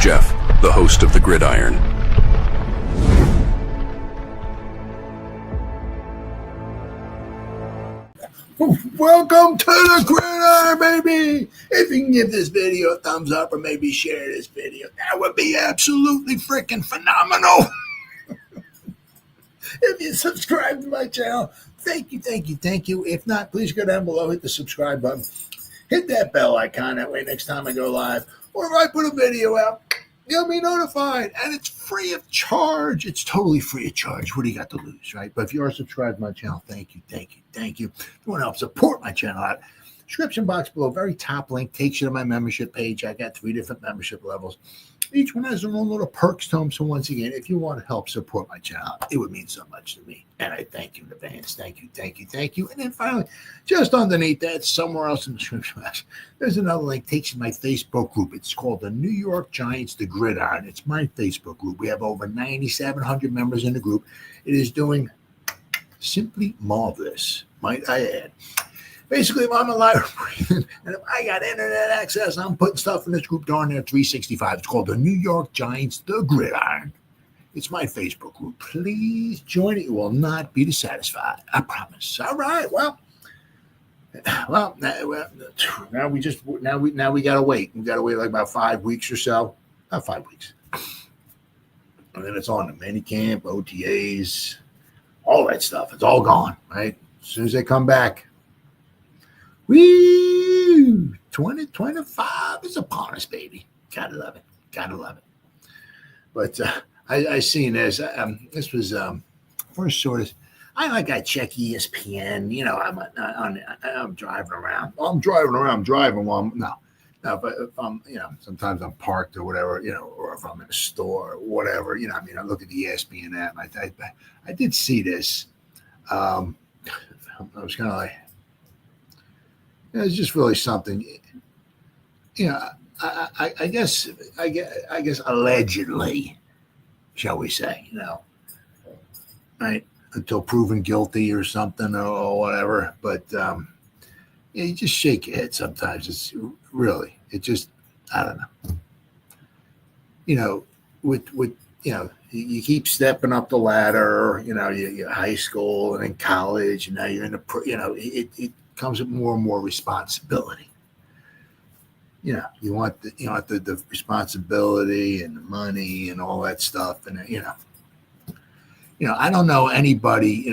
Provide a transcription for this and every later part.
Jeff, the host of the Gridiron. Welcome to the Gridiron, baby! If you can give this video a thumbs up or maybe share this video, that would be absolutely freaking phenomenal. If you subscribe to my channel, thank you. If not, please go down below, hit the subscribe button, hit that bell icon. That way next time I go live or if I put a video out, you'll be notified. And it's free of charge. It's totally free of charge. What do you got to lose, right? But if you are subscribed to my channel, thank you. If you want to help support my channel out, description box below, very top link takes you to my membership page. I got 3 different membership levels. Each one has their own little perks to them. So once again, if you want to help support my channel, it would mean so much to me. And I thank you in advance. Thank you. And then finally, just underneath that, somewhere else in the description box, there's another link takes you to my Facebook group. It's called the New York Giants, the Gridiron. It's my Facebook group. We have over 9,700 members in the group. It is doing simply marvelous, might I add. Basically, if I'm alive and if I got internet access, I'm putting stuff in this group darn near 365. It's called the New York Giants, the Gridiron. It's my Facebook group. Please join it. You will not be dissatisfied. I promise. All right. Well, now we gotta wait. We gotta wait like about 5 weeks or so. About 5 weeks, and then it's on the mini camp, OTAs, all that stuff. It's all gone. Right as soon as they come back. Woo! 2025 is upon us, baby. Gotta love it. But I seen this. This was first sort of. I check ESPN. You know, I'm driving around. I'm driving while I'm no. But if I'm, sometimes I'm parked or whatever, or if I'm in a store or whatever, I look at the ESPN app. And I did see this. I was kind of like. It's just really something, I guess allegedly, shall we say, right? Until proven guilty or something or whatever. But you just shake your head sometimes. It's really, I don't know. With you keep stepping up the ladder. You're high school and then college, and now you're in it comes with more and more responsibility. You want the responsibility and the money and all that stuff, and I don't know anybody,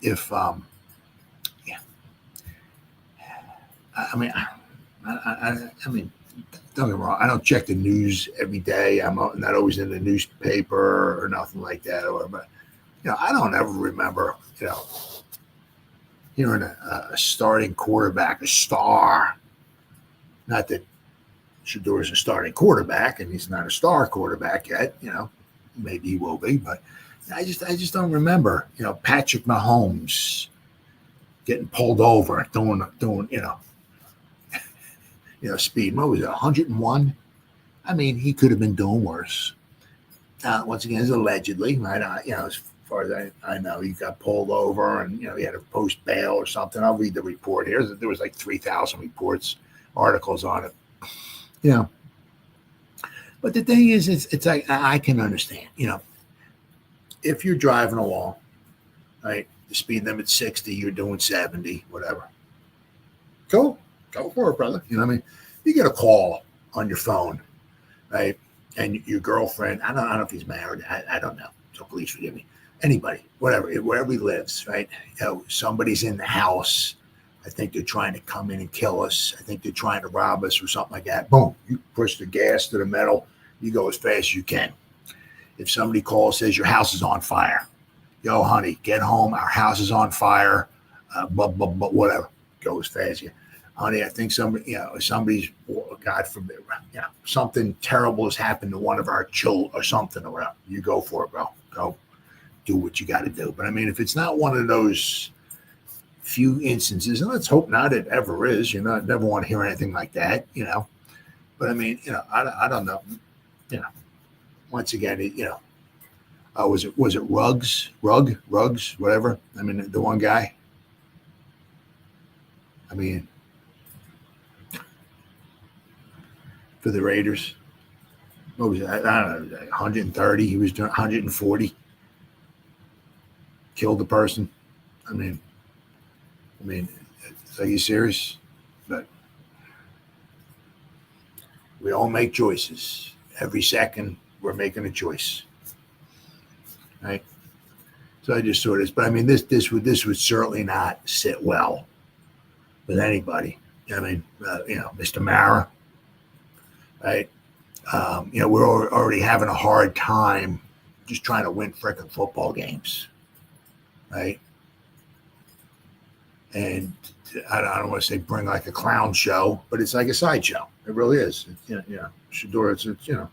if I mean, don't get me wrong. I don't check the news every day. I'm not always in the newspaper or nothing like that, but I don't ever remember, hearing a starting quarterback, a star. Not that Shedeur is a starting quarterback, and he's not a star quarterback yet. Maybe he will be, but I just don't remember. Patrick Mahomes getting pulled over, doing speed. What was it, 101? I mean, he could have been doing worse. Once again, it's allegedly, right? As far as I know, he got pulled over and, he had to post bail or something. I'll read the report here. There was like 3,000 articles on it. But the thing is, it's like, I can understand, if you're driving along, right, the speed limit's 60, you're doing 70, whatever. Go for it, brother. You know what I mean? You get a call on your phone, right? And your girlfriend, I don't know if he's married. I don't know. So please forgive me. Anybody, wherever he lives, right? Somebody's in the house. I think they're trying to come in and kill us. I think they're trying to rob us or something like that. Boom, you push the gas to the metal. You go as fast as you can. If somebody calls, says your house is on fire. Yo, honey, get home. Our house is on fire. But whatever. Go as fast as you can. Honey, I think somebody's, God forbid, something terrible has happened to one of our children or something or whatever. You go for it, bro. Go do what you got to do. But I mean, if it's not one of those few instances, and let's hope not it ever is, never want to hear anything like that, But I mean, I don't know, Once again, was it Ruggs, whatever? I mean, the one guy. I mean, for the Raiders. what was that? I don't know, 130. He was doing 140. Killed the person. I mean, are you serious? But we all make choices. Every second, we're making a choice, right? So I just saw this, but I mean, this would certainly not sit well with anybody. I mean, Mr. Mara, right? We're already having a hard time just trying to win frickin' football games, right? And I don't want to say bring like a clown show, but it's like a sideshow. It really is. Shedeur,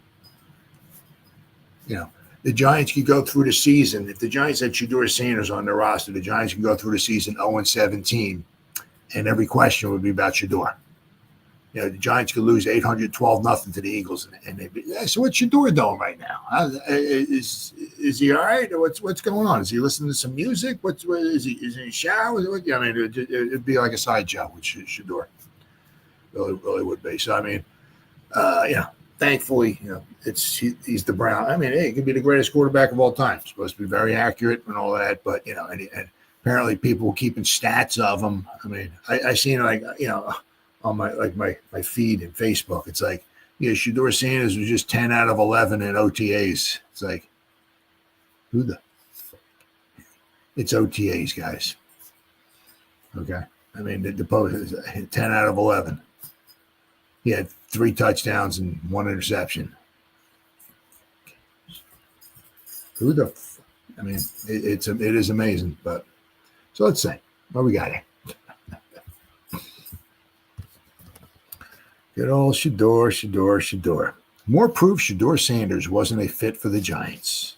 the Giants could go through the season. If the Giants had Shedeur Sanders on their roster, the Giants could go through the season 0-17, and every question would be about Shedeur. The Giants could lose 812-0 to the Eagles, and they'd be, so what's Shedeur doing right now? Is he all right? What's going on? Is he listening to some music? Is he in a shower? I mean, it'd be like a sideshow with Shedeur. Really would be. So I mean, thankfully, he's the Brown. I mean, hey, he could be the greatest quarterback of all time. He's supposed to be very accurate and all that, but and apparently people were keeping stats of him. I mean, I seen on my feed in Facebook, it's like, Shedeur Sanders was just 10 out of 11 in OTAs. It's like, who the? It's OTAs, guys. Okay, I mean the post is 10 out of 11. He had 3 touchdowns and 1 interception. Who the? I mean, it is amazing. But so let's see what we got here. Good old Shedeur. More proof Shedeur Sanders wasn't a fit for the Giants.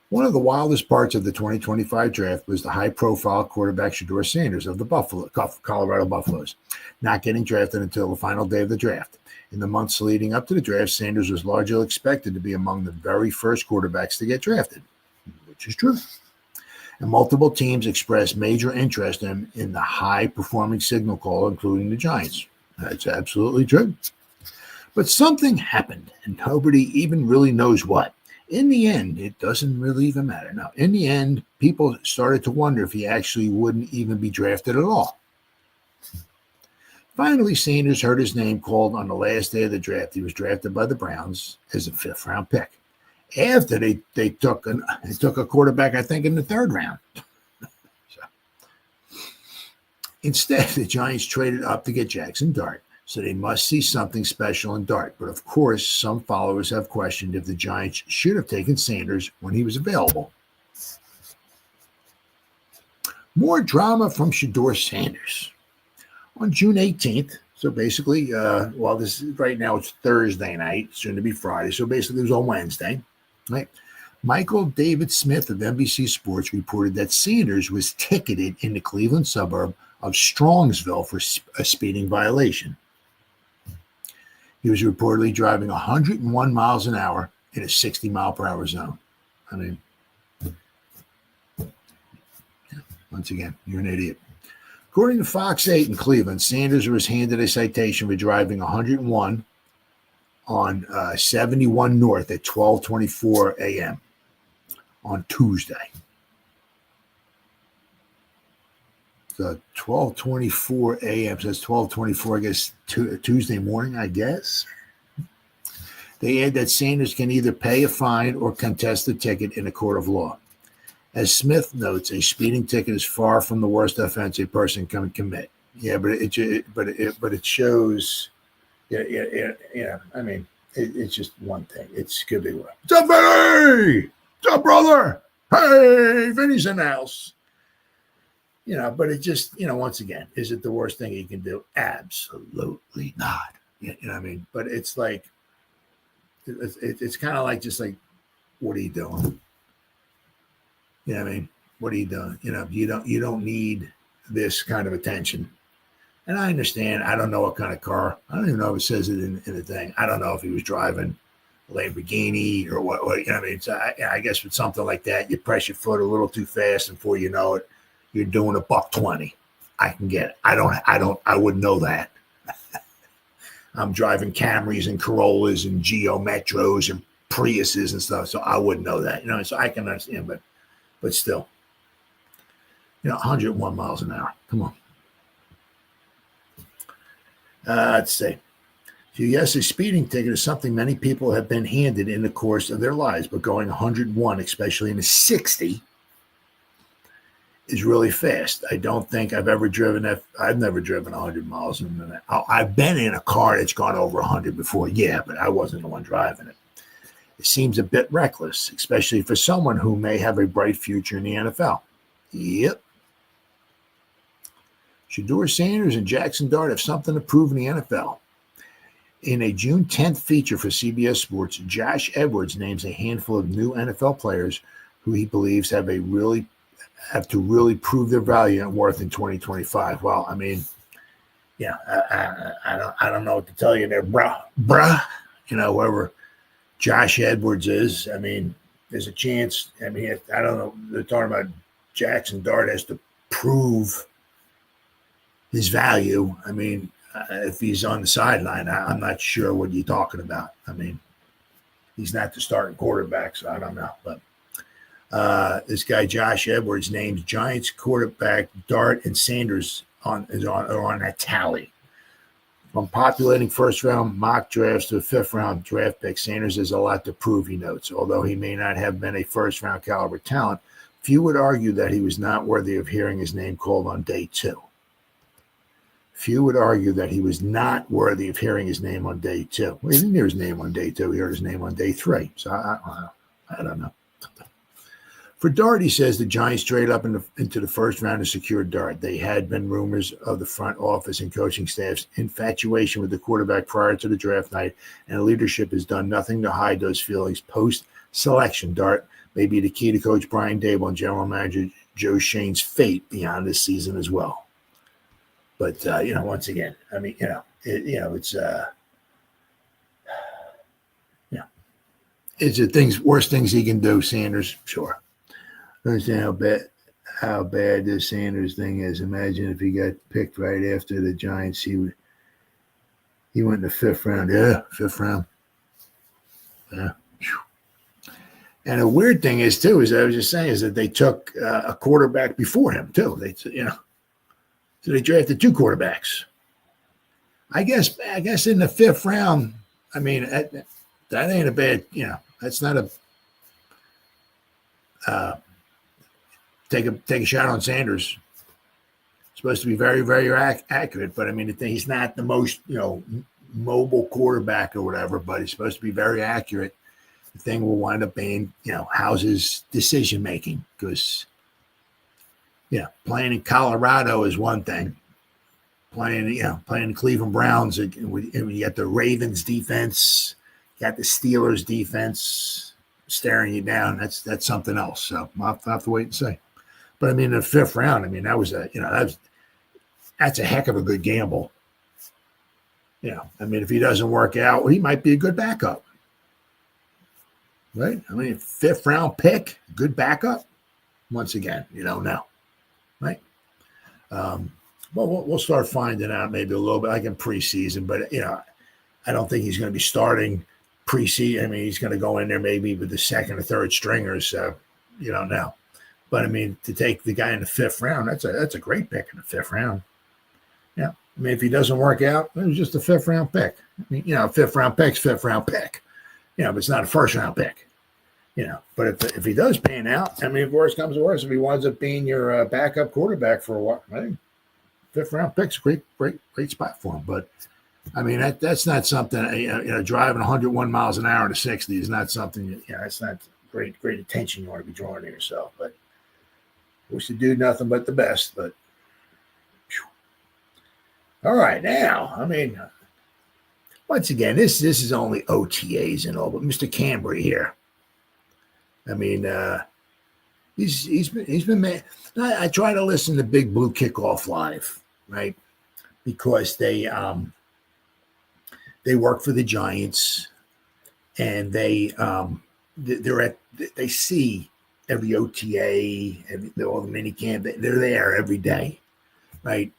One of the wildest parts of the 2025 draft was the high-profile quarterback Shedeur Sanders of the Colorado Buffaloes, not getting drafted until the final day of the draft. In the months leading up to the draft, Sanders was largely expected to be among the very first quarterbacks to get drafted, which is true. And multiple teams expressed major interest in the high-performing signal caller, including the Giants. That's absolutely true. But something happened, and nobody even really knows what. In the end, it doesn't really even matter. Now, in the end, people started to wonder if he actually wouldn't even be drafted at all. Finally, Sanders heard his name called on the last day of the draft. He was drafted by the Browns as a 5th-round pick. After they took a quarterback, I think, in the 3rd round. Instead, the Giants traded up to get Jackson Dart, so they must see something special in Dart. But of course, some followers have questioned if the Giants should have taken Sanders when he was available. More drama from Shedeur Sanders. On June 18th, so basically, this is right now, it's Thursday night, soon to be Friday, so basically it was on Wednesday, right? Michael David Smith of NBC Sports reported that Sanders was ticketed in the Cleveland suburb of Strongsville for a speeding violation. He was reportedly driving 101 miles an hour in a 60-mile-per-hour zone. I mean, once again, you're an idiot. According to Fox 8 in Cleveland, Sanders was handed a citation for driving 101 on 71 North at 12:24 a.m. on Tuesday. So 12:24 a.m. So it's 12:24, I guess, Tuesday morning, I guess. They add that Sanders can either pay a fine or contest the ticket in a court of law. As Smith notes, a speeding ticket is far from the worst offense a person can commit. Yeah, but it shows. Yeah. I mean, it's just one thing. It could be what. What's up, Vinny? What's up, brother? Hey, Vinny's in the house. But it just, once again, is it the worst thing you can do? Absolutely not. You know what I mean? But it's like, it's kind of like, just like, what are you doing? You know what I mean? What are you doing? You don't need this kind of attention. And I understand. I don't know what kind of car. I don't even know if it says it in the thing. I don't know if he was driving a Lamborghini or what. You know what I mean? So I guess with something like that, you press your foot a little too fast, and before you know it, you're doing $120. I can get it. I wouldn't know that. I'm driving Camrys and Corollas and Geo Metros and Priuses and stuff, so I wouldn't know that. So I can understand, but still, 101 miles an hour. Come on. Let's see. Yes, a speeding ticket is something many people have been handed in the course of their lives, but going 101, especially in a 60, is really fast. I don't think I've ever driven that. I've never driven 100 miles in a minute. I've been in a car that's gone over 100 before, yeah, but I wasn't the one driving it. It seems a bit reckless, especially for someone who may have a bright future in the NFL. Yep. Shedeur Sanders and Jackson Dart have something to prove in the NFL. In a June 10th feature for CBS Sports, Josh Edwards names a handful of new NFL players who he believes have to really prove their value and worth in 2025. Well, I mean, I don't know what to tell you there, bruh. Whoever Josh Edwards is, I mean, there's a chance. I mean, I don't know. They're talking about Jackson Dart has to prove his value. I mean, if he's on the sideline, I'm not sure what you're talking about. I mean, he's not the starting quarterback, so I don't know. But this guy Josh Edwards names Giants quarterback Dart and Sanders are on that tally. From populating first-round mock drafts to a fifth-round draft pick, Sanders has a lot to prove, he notes. Although he may not have been a first-round caliber talent, few would argue that he was not worthy of hearing his name called on day 2. Few would argue that he was not worthy of hearing his name on day 2. Well, he didn't hear his name on day 2. He heard his name on day 3. So I don't know. For Dart, he says the Giants traded up into the first round to secure Dart. They had been rumors of the front office and coaching staff's infatuation with the quarterback prior to the draft night, and leadership has done nothing to hide those feelings post-selection. Dart may be the key to Coach Brian Daboll and General Manager Joe Shane's fate beyond this season as well. But, once again, I mean, it's the worst things he can do, Sanders, sure. I understand how bad this Sanders thing is. Imagine if he got picked right after the Giants, he went in the 5th round. Yeah, 5th round. Yeah. And the weird thing is, too, as I was just saying, is that they took a quarterback before him, too. So they drafted 2 quarterbacks. I guess in the 5th round, I mean, that ain't a bad, that's not a take a shot on Sanders. Supposed to be very, very accurate, but I mean, he's not the most, mobile quarterback or whatever, but he's supposed to be very accurate. The thing will wind up being, how's his decision making? Because playing in Colorado is one thing. Playing the Cleveland Browns, you got the Ravens defense, you got the Steelers defense staring you down. That's something else. So I'll have to wait and see. But I mean, in the 5th round, I mean, that was that's a heck of a good gamble. I mean, if he doesn't work out, he might be a good backup. Right? I mean, 5th round pick, good backup. Once again, you don't know. Right? Well, we'll start finding out maybe a little bit like in preseason, but I don't think he's going to be starting preseason. I mean, he's going to go in there maybe with the 2nd or 3rd stringers. So you don't know. But I mean, to take the guy in the 5th round, that's a great pick in the 5th round. Yeah, I mean, if he doesn't work out, it was just a 5th round pick. I mean, 5th round pick's 5th round pick. But it's not a 1st round pick. But if he does pan out, I mean, if worse comes to worse, if he winds up being your backup quarterback for a while, I think 5th round pick's a great spot for him. But I mean, that's not something. Driving 101 miles an hour to 60 is not something. That's not great attention you want to be drawing to yourself. But wish to do nothing but the best. But all right, now I mean, once again, this is only OTAs and all, but Mr. Cambry here. I mean, he's been mad. I try to listen to Big Blue Kickoff Live, right? Because they work for the Giants, and they see every OTA and all the mini camp. They're there every day, right?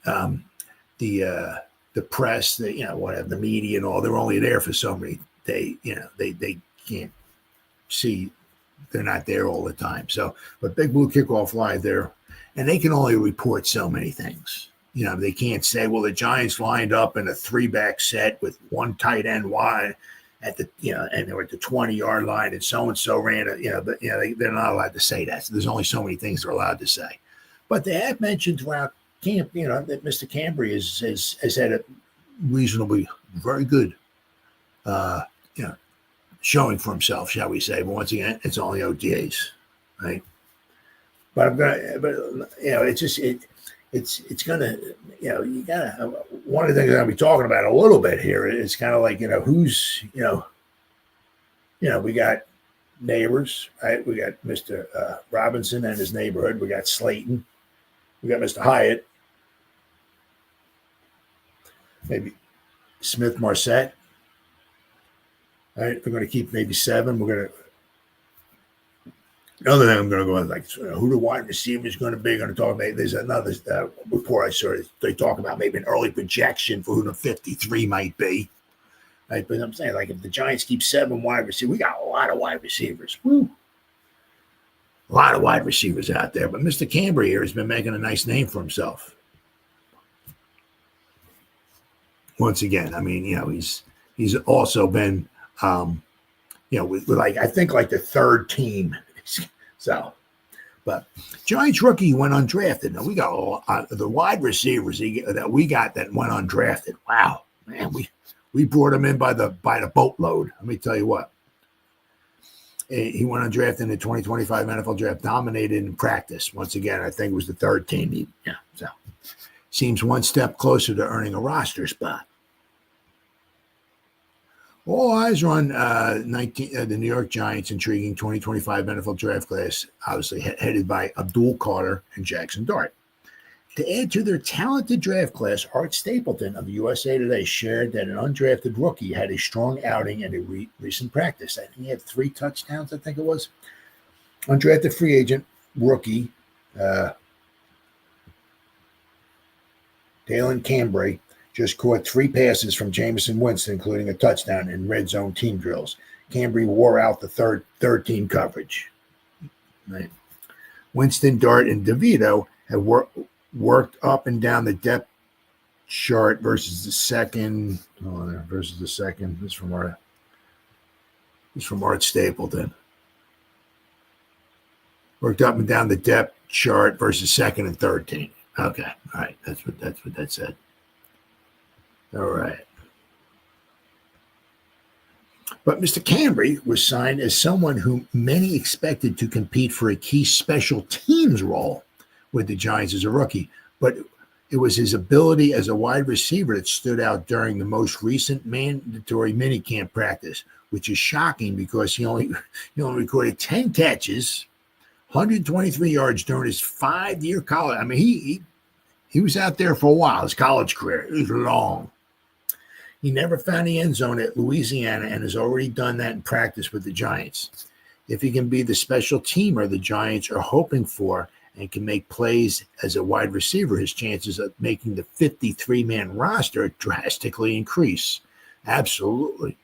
The the press, whatever, the media and all, they're only there for so many. They can't see. They're not there all the time. So, but Big Blue Kickoff Live there, and they can only report so many things. They can't say, well, the Giants lined up in a 3-back set with one tight end wide at the, and they were at the 20-yard line, and so ran it, but they're not allowed to say that. So there's only so many things they're allowed to say. But they have mentioned throughout camp, that Mr. Cambry has had a reasonably very good, showing for himself, shall we say? But once again, it's only OTAs, right? But it's gonna, you gotta. One of the things I'm gonna be talking about a little bit here is kind of like, who's, we got neighbors, right? We got Mr. Robinson and his neighborhood. We got Slayton. We got Mr. Hyatt. Maybe Smith Marset. All right, if we're going to keep maybe 7, we're going to. Another thing I'm going to go with, like, who the wide receiver is going to be. Going to talk. Maybe there's another report I saw. They talk about maybe an early projection for who the 53 might be. Right, but I'm saying, like, if the Giants keep 7 wide receivers, we got a lot of wide receivers. Woo. A lot of wide receivers out there. But Mr. Cambry here has been making a nice name for himself. Once again, I mean, he's also been, with like, I think like the 3rd team. So, but Giants rookie went undrafted. Now we got the wide receivers that we got that went undrafted. Wow, man, we brought him in by the boatload. Let me tell you what. He went undrafted in the 2025 NFL draft, dominated in practice. Once again, I think it was the 3rd team. So seems one step closer to earning a roster spot. All eyes are on the New York Giants' intriguing 2025 NFL draft class, obviously headed by Abdul Carter and Jackson Dart. To add to their talented draft class, Art Stapleton of USA Today shared that an undrafted rookie had a strong outing in a recent practice. I think he had 3 touchdowns, I think it was. Undrafted free agent rookie Dalen Cambry just caught 3 passes from Jameson Winston, including a touchdown in red zone team drills. Cambry wore out the third team coverage. Right. Winston, Dart, and DeVito have worked up and down the depth chart versus the second. This is from Art Stapleton. Worked up and down the depth chart versus 2nd and 3rd team. Okay, all right, that's what that said. All right. But Mr. Cambry was signed as someone whom many expected to compete for a key special teams role with the Giants as a rookie. But it was his ability as a wide receiver that stood out during the most recent mandatory minicamp practice, which is shocking because he only recorded 10 catches, 123 yards during his 5-year college. I mean, he was out there for a while. His college career, it was long. He never found the end zone at Louisiana and has already done that in practice with the Giants. If he can be the special teamer the Giants are hoping for and can make plays as a wide receiver, his chances of making the 53-man roster drastically increase. Absolutely.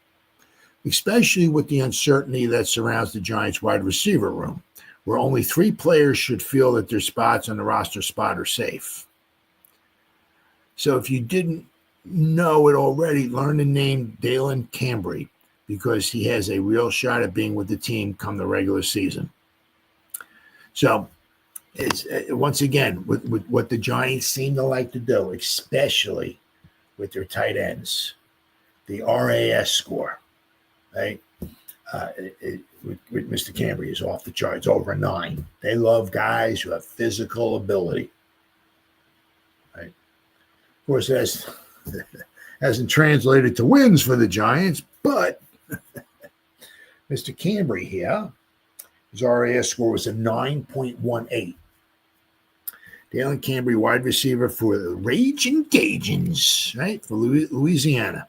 Especially with the uncertainty that surrounds the Giants' wide receiver room, where only 3 players should feel that their spots on the roster spot are safe. So if you didn't know it already, learn the name Dalen Cambry because he has a real shot at being with the team come the regular season. So it's once again with what the Giants seem to like to do, especially with their tight ends, the RAS score, right? With Mr. Cambry is off the charts, over 9. They love guys who have physical ability. Right? Of course, that hasn't translated to wins for the Giants, but Mr. Cambry here, his RAS score was a 9.18. Dalen Cambry, wide receiver for the Raging Cajuns, right, for Louisiana,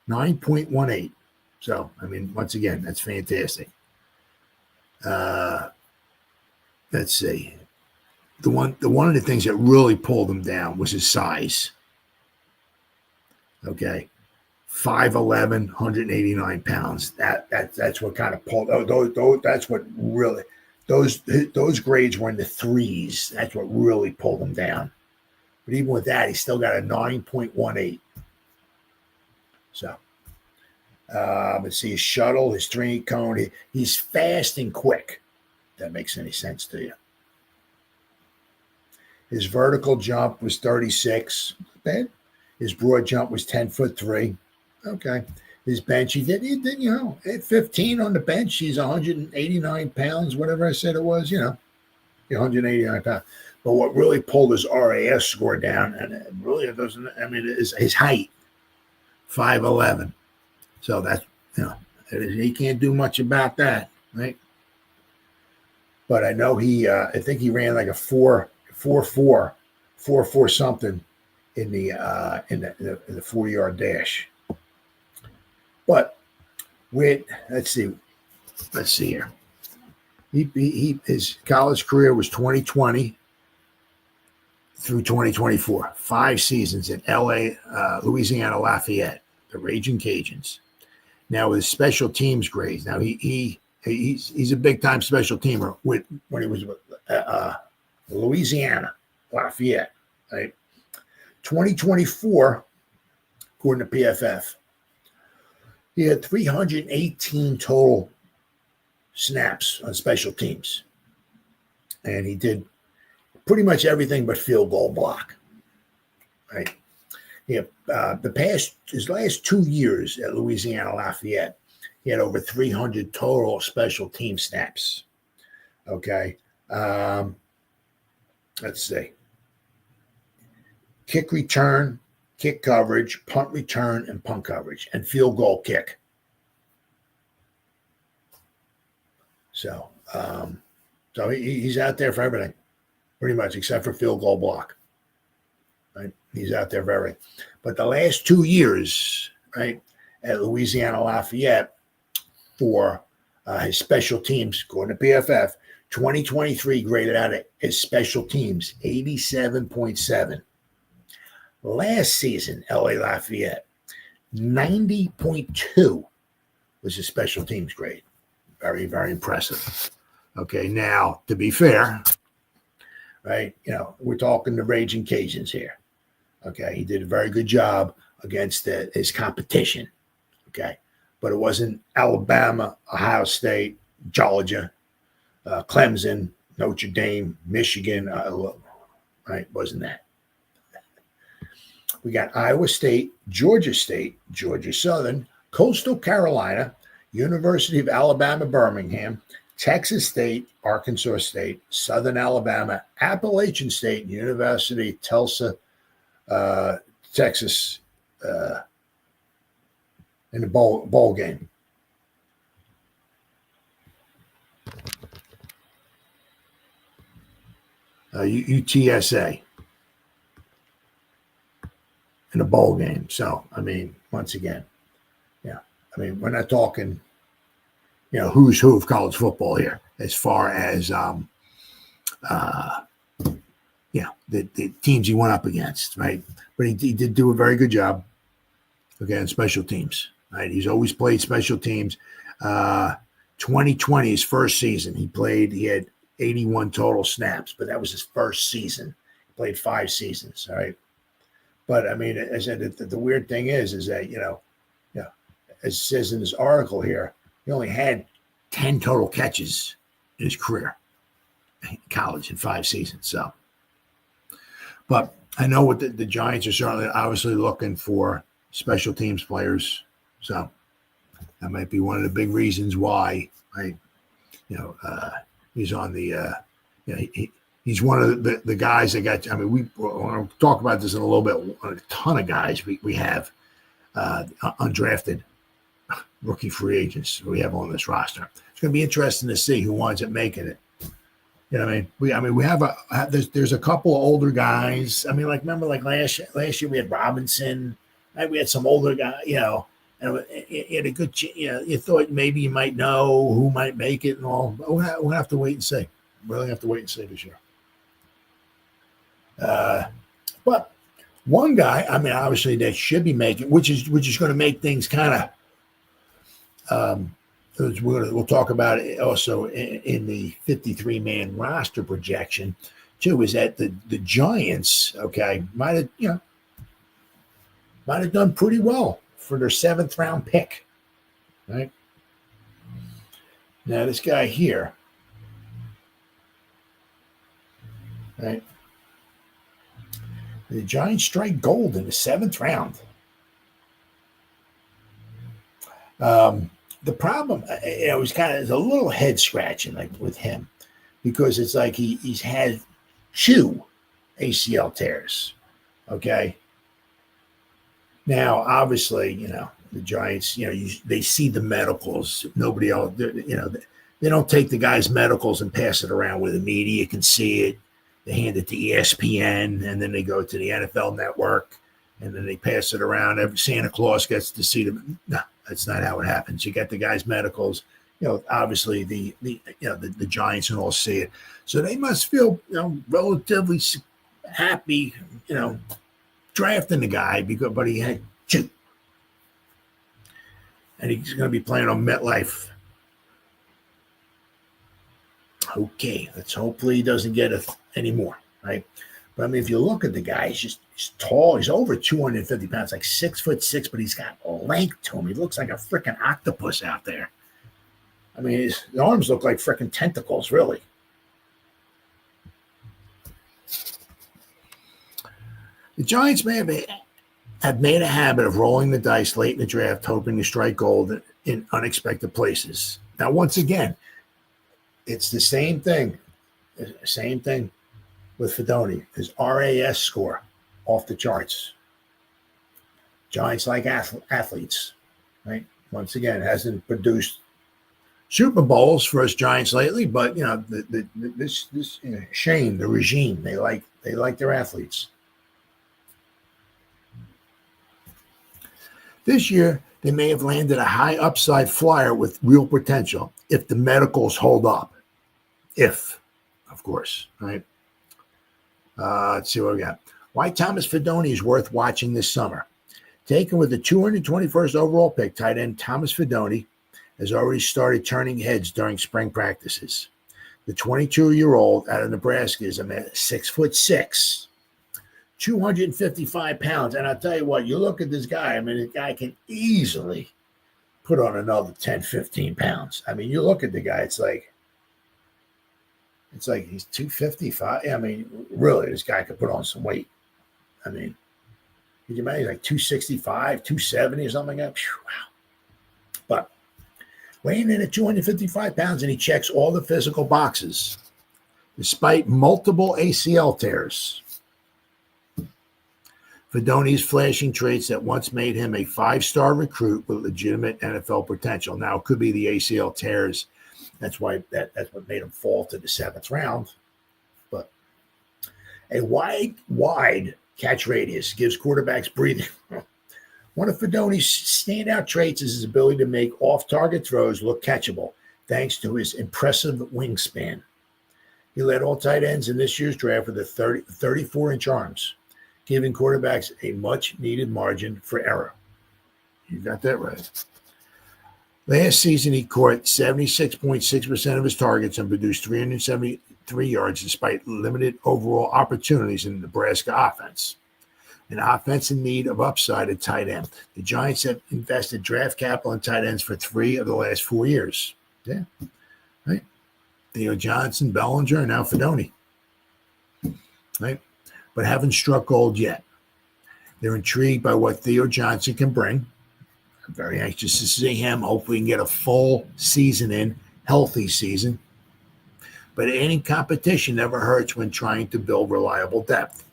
9.18. So, I mean, once again, that's fantastic. Let's see. One of the things that really pulled him down was his size. Okay. 5'11", 189 pounds. That's what kind of pulled. That's what really. Those grades were in the threes. That's what really pulled him down. But even with that, he still got a 9.18. So let's see his shuttle, his 3 cone. He's fast and quick. If that makes any sense to you. His vertical jump was 36. Not bad. His broad jump was 10'3". Okay. His bench, he did, at 15 on the bench, he's 189 pounds, whatever I said it was, 189 pounds. But what really pulled his RAS score down, and it really doesn't, is his height, 5'11". So that's, he can't do much about that, right? But I know I think he ran like a 4.4 something in the 40-yard dash. But let's see here. His college career was 2020 through 2024. 5 seasons at Louisiana Lafayette, the Raging Cajuns. Now with his special teams grades. Now he's a big time special teamer when he was with Louisiana Lafayette. Right, 2024, according to PFF. He had 318 total snaps on special teams. And he did pretty much everything but field goal block. Right? His last 2 years at Louisiana Lafayette, he had over 300 total special team snaps. Okay. Let's see. Kick return, kick coverage, punt return, and punt coverage, and field goal kick. So he's out there for everything, pretty much, except for field goal block. Right? He's out there for everything. But the last 2 years, right, at Louisiana Lafayette for his special teams, according to PFF, 2023 graded out at his special teams, 87.7. Last season, LA Lafayette, 90.2 was his special teams grade. Very, very impressive. Okay, now, to be fair, right, we're talking the Raging Cajuns here. Okay, he did a very good job against his competition. Okay, but it wasn't Alabama, Ohio State, Georgia, Clemson, Notre Dame, Michigan. Right, wasn't that. We got Iowa State, Georgia Southern, Coastal Carolina, University of Alabama, Birmingham, Texas State, Arkansas State, Southern Alabama, Appalachian State, University of Tulsa, Texas, in the bowl game. UTSA in a bowl game. So, once again, we're not talking, who's who of college football here as far as, the teams he went up against, right? But he did do a very good job, on special teams, right? He's always played special teams. 2020, his first season, he had 81 total snaps, but that was his first season. He played 5 seasons, all right? But, I said, the weird thing is that, as it says in this article here, he only had 10 total catches in his career in college in 5 seasons. So, but I know what the Giants are certainly obviously looking for special teams players. So that might be one of the big reasons why, right? He's on the, he's one of the guys that got, we want to talk about this in a little bit. A ton of guys we have undrafted rookie free agents we have on this roster. It's going to be interesting to see who winds up making it. We have there's a couple of older guys. Remember last year we had Robinson. Right? We had some older guy, and it had a good, you thought maybe you might know who might make it and all. But we'll have to wait and see. We'll have to wait and see this year. But One guy, I mean, obviously that should be making, which is going to make things kind of. We'll talk about it also in the 53-man roster projection too. Is that the Giants? Okay, might have done pretty well for their 7th round pick, right? Now this guy here, right? The Giants strike gold in the 7th round. The problem, it was it's a little head scratching, like with him, because it's like he's had 2 ACL tears. Okay. Now, obviously, the Giants, they see the medicals. Nobody else, they don't take the guy's medicals and pass it around where the media can see it. They hand it to ESPN, and then they go to the NFL Network, and then they pass it around. Every Santa Claus gets to see them. No, that's not how it happens. You get the guy's medicals. Obviously the Giants and all see it, so they must feel relatively happy, drafting the guy but he had 2, and he's going to be playing on MetLife. Okay, let's hopefully he doesn't get any more, right? But I mean, if you look at the guy, he's tall. He's over 250 pounds, like 6'6", but he's got length to him. He looks like a freaking octopus out there. I mean, his arms look like freaking tentacles, really. The Giants may have made a habit of rolling the dice late in the draft, hoping to strike gold in unexpected places. Now, once again, it's the same thing. Same thing with Fedoni. His RAS score off the charts. Giants like athletes, right? Once again, hasn't produced Super Bowls for us Giants lately, but this Shane, the regime, they like their athletes. This year, they may have landed a high upside flyer with real potential if the medicals hold up. If, of course, right? Let's see what we got. Why Thomas Fedoni is worth watching this summer. Taken with the 221st overall pick, tight end Thomas Fedoni has already started turning heads during spring practices. The 22-year-old out of Nebraska is a man 6'6", 255 pounds. And I'll tell you what, you look at this guy, I mean, the guy can easily put on another 10, 15 pounds. I mean, you look at the guy, it's like he's 255. I mean, really, this guy could put on some weight. I mean, could you imagine like 265, 270 or something like that? Wow. But weighing in at 255 pounds, and he checks all the physical boxes, despite multiple ACL tears. Fedoni's flashing traits that once made him a 5-star recruit with legitimate NFL potential. Now, it could be the ACL tears. That's why that's what made him fall to the 7th round. But a wide catch radius gives quarterbacks breathing. One of Fedoni's standout traits is his ability to make off-target throws look catchable, thanks to his impressive wingspan. He led all tight ends in this year's draft with a 34-inch arms, giving quarterbacks a much-needed margin for error. You got that right. Last season, he caught 76.6% of his targets and produced 373 yards despite limited overall opportunities in the Nebraska offense. An offense in need of upside at tight end. The Giants have invested draft capital in tight ends for 3 of the last 4 years. Yeah, right. Theo Johnson, Bellinger, and now Fedoni. Right, but haven't struck gold yet. They're intrigued by what Theo Johnson can bring. I'm very anxious to see him. Hopefully, he can get a full season in, healthy season. But any competition never hurts when trying to build reliable depth.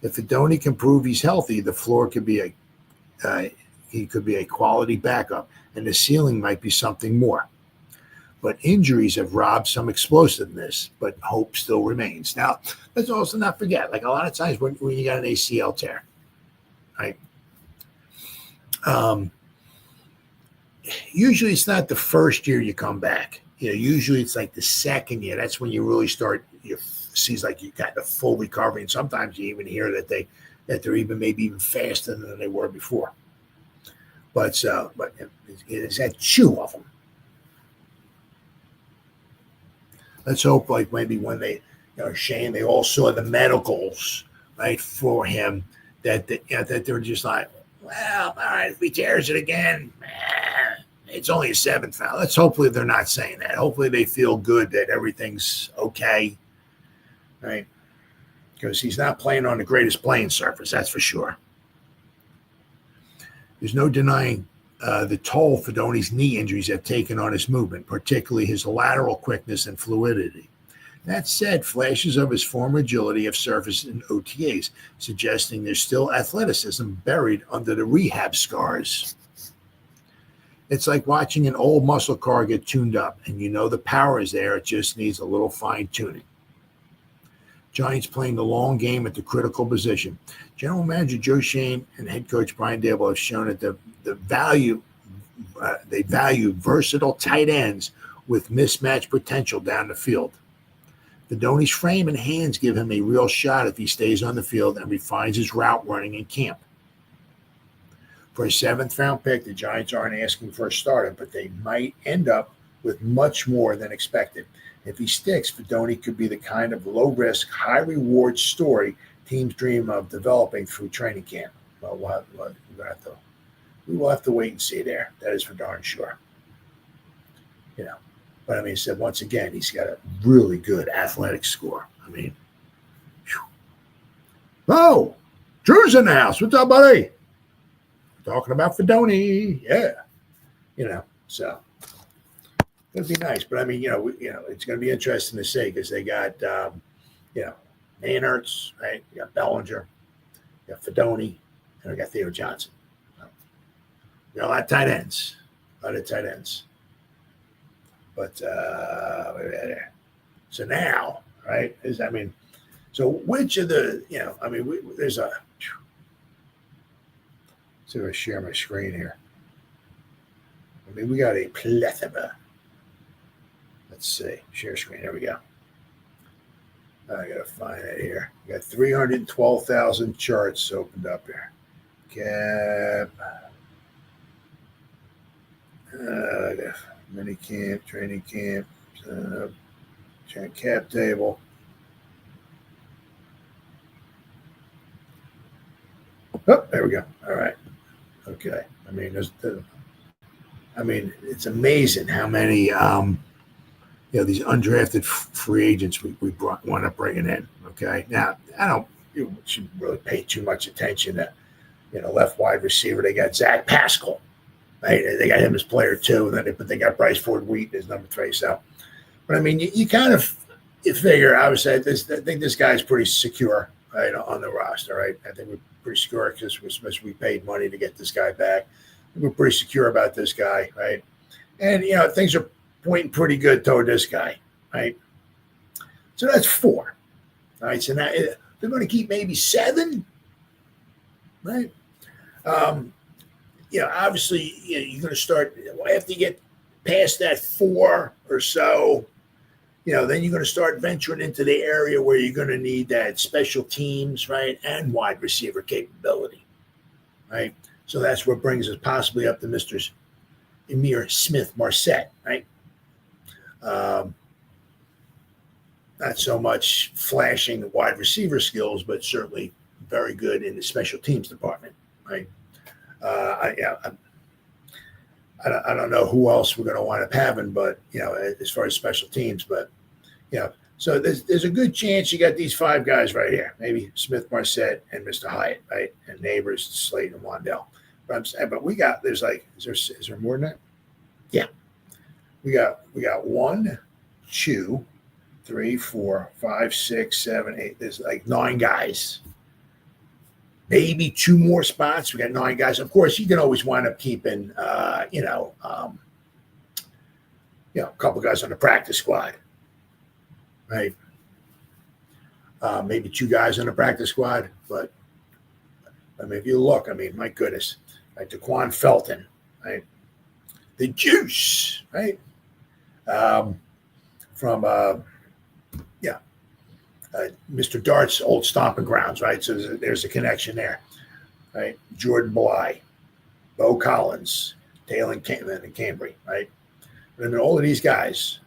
If Fedoni can prove he's healthy, the floor could be he could be a quality backup, and the ceiling might be something more. But injuries have robbed some explosiveness, but hope still remains. Now, let's also not forget, like a lot of times when you got an ACL tear, right? Usually it's not the first year you come back. Usually it's like the second year. That's when you really start, seems like you got the full recovery. And sometimes you even hear that they that they're maybe even faster than they were before. But it's that two of them. Let's hope, like maybe when they, Shane, they all saw the medicals, right, for him, that they're just like, well, all right, if he tears it again, it's only a seventh foul. Let's hopefully they're not saying that. Hopefully they feel good that everything's okay, right? Because he's not playing on the greatest playing surface, that's for sure. There's no denying the toll Fedoni's knee injuries have taken on his movement, particularly his lateral quickness and fluidity. That said, flashes of his former agility have surfaced in OTAs, suggesting there's still athleticism buried under the rehab scars. It's like watching an old muscle car get tuned up, and the power is there, it just needs a little fine-tuning. Giants playing the long game at the critical position. General Manager Joe Schoen and head coach Brian Daboll have shown that they value versatile tight ends with mismatch potential down the field. Fedoni's frame and hands give him a real shot if he stays on the field and refines his route running in camp. For a seventh-round pick, the Giants aren't asking for a starter, but they might end up with much more than expected. If he sticks, Fedoni could be the kind of low-risk, high-reward story teams dream of developing through training camp. Well, we will have to wait and see there. That is for darn sure. But I mean, said once again, he's got a really good athletic score. I mean, whew. Oh, Drew's in the house. What's up, buddy? Talking about Fedoni, yeah. So it'd be nice, but I mean, it's going to be interesting to see because they got, Manhurts, right? You got Bellinger, you got Fedoni, and we got Theo Johnson. We got a lot of tight ends, But so now, right? So which of the, there's a. See if I share my screen here. We got a plethora. Let's see. Share screen. There we go. I got to find it here. We got 312,000 charts opened up here. Cap. Mini camp, training camp, cap table. Oh, there we go. All right. Okay. It's amazing how many, these undrafted free agents we wound up bringing in. Okay. Now, you shouldn't really pay too much attention to, left wide receiver. They got Zach Pascal. Right? They got him as player 2, and then they got Bryce Ford Wheaton as number 3. So, but you kind of figure. I would say I think this guy's pretty secure, right, on the roster, right? I think we're pretty secure because we paid money to get this guy back. We're pretty secure about this guy, right? And things are pointing pretty good toward this guy, right? So that's 4. All right. So now they're going to keep maybe 7, right? Obviously, you're going to start after you get past that 4 or so. Then you're going to start venturing into the area where you're going to need that special teams, right, and wide receiver capability, right? So that's what brings us possibly up to Mr. Emir Smith-Marset, right? Not so much flashing wide receiver skills, but certainly very good in the special teams department, right? I don't know who else we're going to wind up having, but as far as special teams, but so there's a good chance you got these 5 guys right here, maybe Smith-Marset and Mr. Hyatt, right, and Neighbors, Slade, and Wandell. But I'm saying, but we got is there more than that? Yeah, we got 1, 2, 3, 4, 5, 6, 7, 8. There's like 9 guys. Maybe 2 more spots. We got 9 guys. Of course, you can always wind up keeping, a couple guys on the practice squad, right? Maybe 2 guys on the practice squad. But if you look, my goodness, right? Daquan Felton, right? The Juice, right? Mr. Dart's old stomping grounds, right? So there's a connection there, right? Jordan Bly, Bo Collins, Dale and Cambry, right? And then all of these guys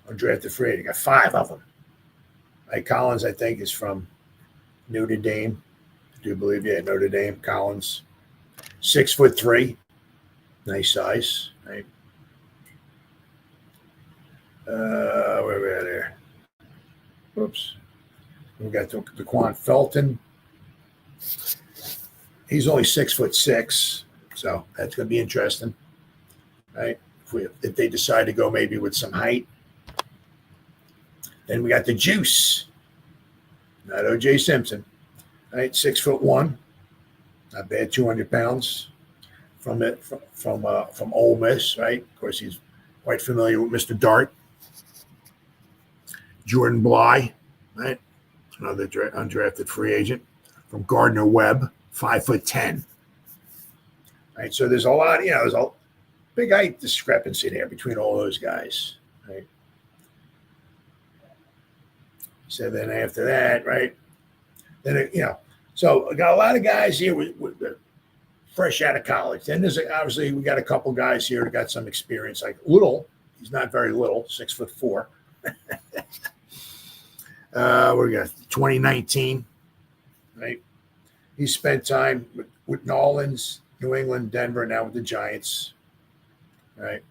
are drafted free agent. You got 5 of them. Right? Collins, I think, is from Notre Dame. I do believe, yeah, Notre Dame. Collins, 6'3", nice size, right? Where are we at here? Oops. We got DeQuan Felton. He's only 6'6", so that's going to be interesting, right? If they decide to go maybe with some height. Then we got the Juice, not O.J. Simpson, right? 6'1", not bad, 200 pounds from Ole Miss, right? Of course, he's quite familiar with Mr. Dart. Jordan Bly, right? Another undrafted free agent from Gardner Webb, 5'10". Right, so there's a lot, there's a big height discrepancy there between all those guys, right? So then after that, right? Then so I got a lot of guys here with fresh out of college. Then there's obviously we got a couple guys here that got some experience, like Little. He's not very little, 6'4". We got 2019, right? He spent time with New Orleans, New England, Denver, now with the Giants, right?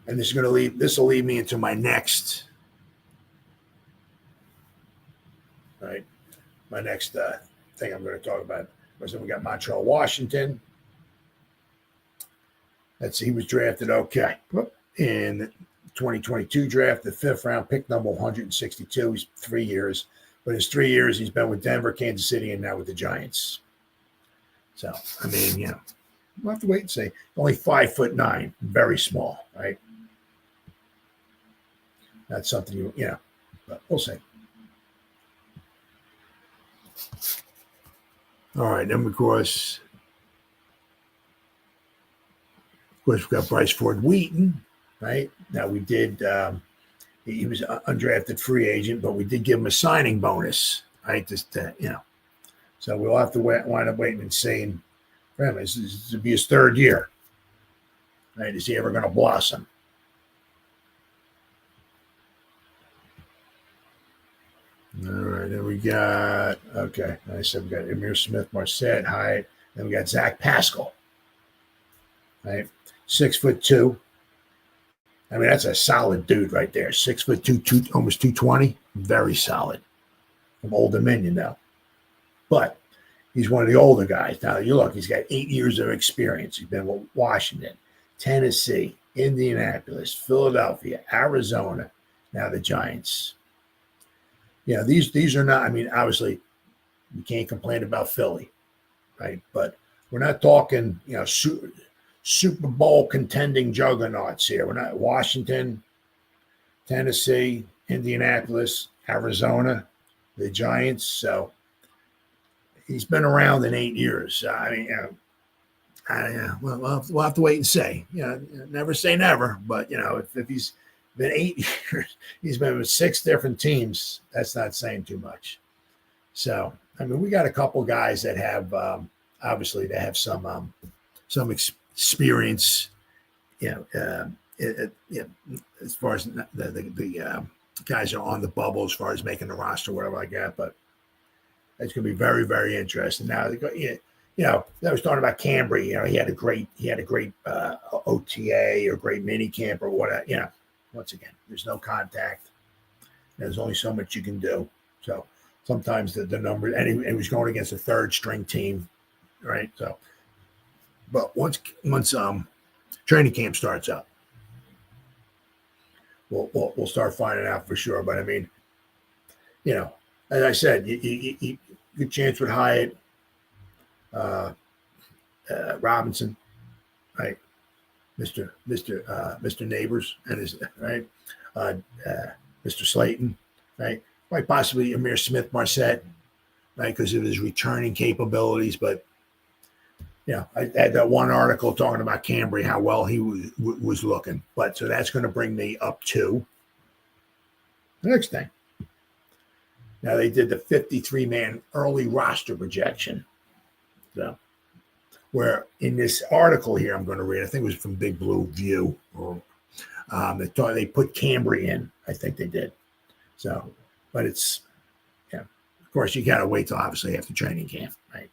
And this will lead me into my next, right? My next thing I'm going to talk about. So we got Montreal, Washington. Let's see, he was drafted in 2022 draft, the 5th round, pick number 162. He's 3 years, but his 3 years he's been with Denver, Kansas City, and now with the Giants. So I mean, we'll have to wait and see. Only 5'9", very small, right? That's something but we'll see. All right, then of course we've got Bryce Ford Wheaton, right? Now we did. He was an undrafted free agent, but we did give him a signing bonus, right? Just so we'll have to wind up waiting and seeing. This will be his 3rd year, right? Is he ever going to blossom? All right, then we got I said we got Amir Smith, Marset, Hyatt. Then we got Zach Pascal, right? 6'2". I mean, that's a solid dude right there. 6'2", almost 220. Very solid. From Old Dominion now. But he's one of the older guys. Now, you look, he's got 8 years of experience. He's been with Washington, Tennessee, Indianapolis, Philadelphia, Arizona, now the Giants. These are not, I mean, obviously, you can't complain about Philly, right? But we're not talking, Super Bowl contending juggernauts here. We're not Washington, Tennessee, Indianapolis, Arizona, the Giants. So he's been around in 8 years. We'll have to wait and see. Never say never. But if he's been 8 years, he's been with 6 different teams. That's not saying too much. So I mean, we got a couple guys that have obviously they have some experience, as far as the guys are on the bubble, as far as making the roster, whatever like that. But it's going to be very, very interesting. Now, I was talking about Cambry. He had a great OTA or great mini camp or whatever. Once again, there's no contact. There's only so much you can do. So sometimes the number, and he was going against a 3rd string team, right? So. But once training camp starts up, we'll start finding out for sure. But I mean, as I said, you good chance with Hyatt, Robinson, right? Mr. Neighbors and his right, Mr. Slayton, right? Quite possibly Amir Smith Marset, right? Because of his returning capabilities, but. I had that one article talking about Cambry, how well he was looking. But so that's going to bring me up 2, Next thing. Now they did the 53-man early roster projection. So, where in this article here I'm going to read, I think it was from Big Blue View, or they put Cambry in. I think they did. So, but it's, yeah. Of course, you got to wait till obviously after training camp, right?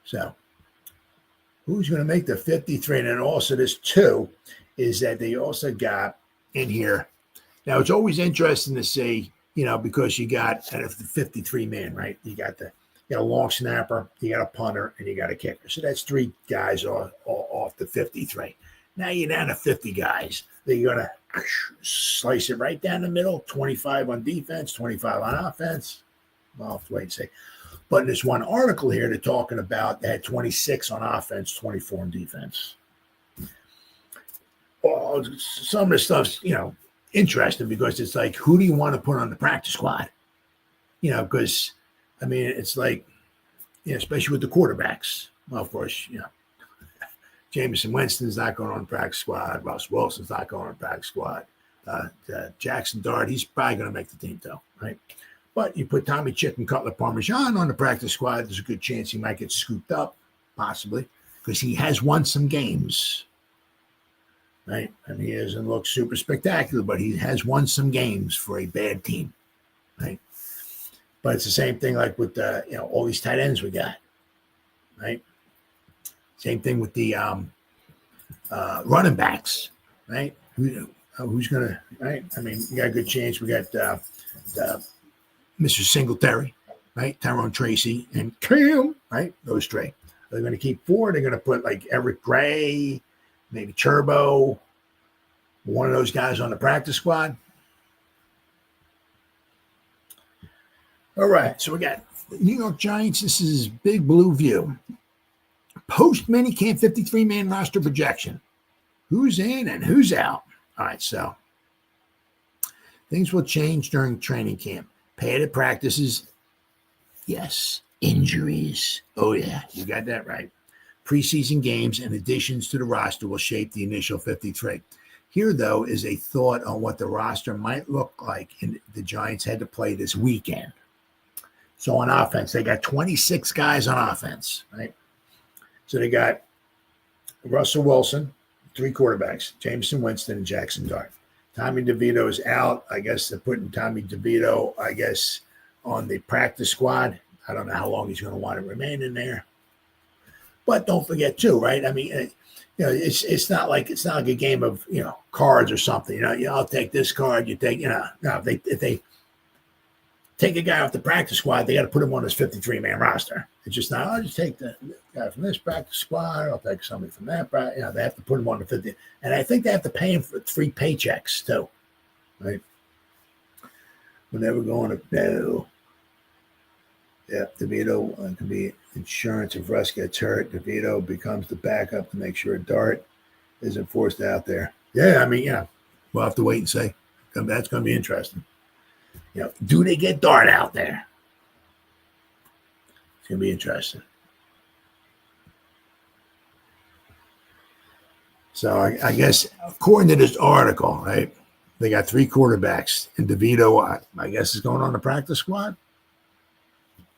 So, who's going to make the 53? And then also this too is that they also got in here. Now it's always interesting to see, because you got out of the 53 man, right? You got a long snapper, you got a punter, and you got a kicker. So that's 3 guys off the 53. Now you're down to 50 guys. They're going to slice it right down the middle, 25 on defense, 25 on offense. Well, I'll have to wait and see. But in this one article here, they're talking about they had 26 on offense, 24 on defense. Well, some of the stuff's, interesting because it's like, who do you want to put on the practice squad? Because, it's like, especially with the quarterbacks. Well, of course, Jameson Winston's not going on the practice squad. Russ Wilson's not going on the practice squad. Jackson Dart, he's probably going to make the team, though, right? But you put Tommy Chicken Cutler Parmesan on the practice squad, there's a good chance he might get scooped up, possibly, because he has won some games, right? And he doesn't look super spectacular, but he has won some games for a bad team, right? But it's the same thing like with all these tight ends we got, right? Same thing with the running backs, right? Who's going to, right? You got a good chance. We got Mr. Singletary, right? Tyrone Tracy and Cam, right? Those 3. They're going to keep 4. They're going to put like Eric Gray, maybe Turbo, one of those guys on the practice squad. All right. So we got New York Giants. This is Big Blue View. Post minicamp 53-man roster projection. Who's in and who's out? All right. So things will change during training camp. Padded practices. Yes. Injuries. Oh, yeah. You got that right. Preseason games and additions to the roster will shape the initial 53. Here, though, is a thought on what the roster might look like and the Giants had to play this weekend. So on offense, they got 26 guys on offense, right? So they got Russell Wilson, 3 quarterbacks, Jameson Winston, and Jackson Dart. Tommy DeVito is out. I guess they're putting Tommy DeVito, on the practice squad. I don't know how long he's going to want to remain in there. But don't forget, too, right? It's not like a game of cards or something. I'll take this card. You take no. If they take a guy off the practice squad, they got to put him on his 53-man roster. It's just not. I'll just take the guy from this practice squad. I'll take somebody from that. They have to put him on the 50, and I think they have to pay him for 3 paychecks too, right? We're never going to no. Yeah, DeVito can be insurance if Russ gets hurt. DeVito becomes the backup to make sure Dart isn't forced out there. Yeah, we'll have to wait and see. That's going to be interesting. Do they get Dart out there? It's going to be interesting. So I guess according to this article, right, they got 3 quarterbacks, and DeVito, I guess, is going on the practice squad.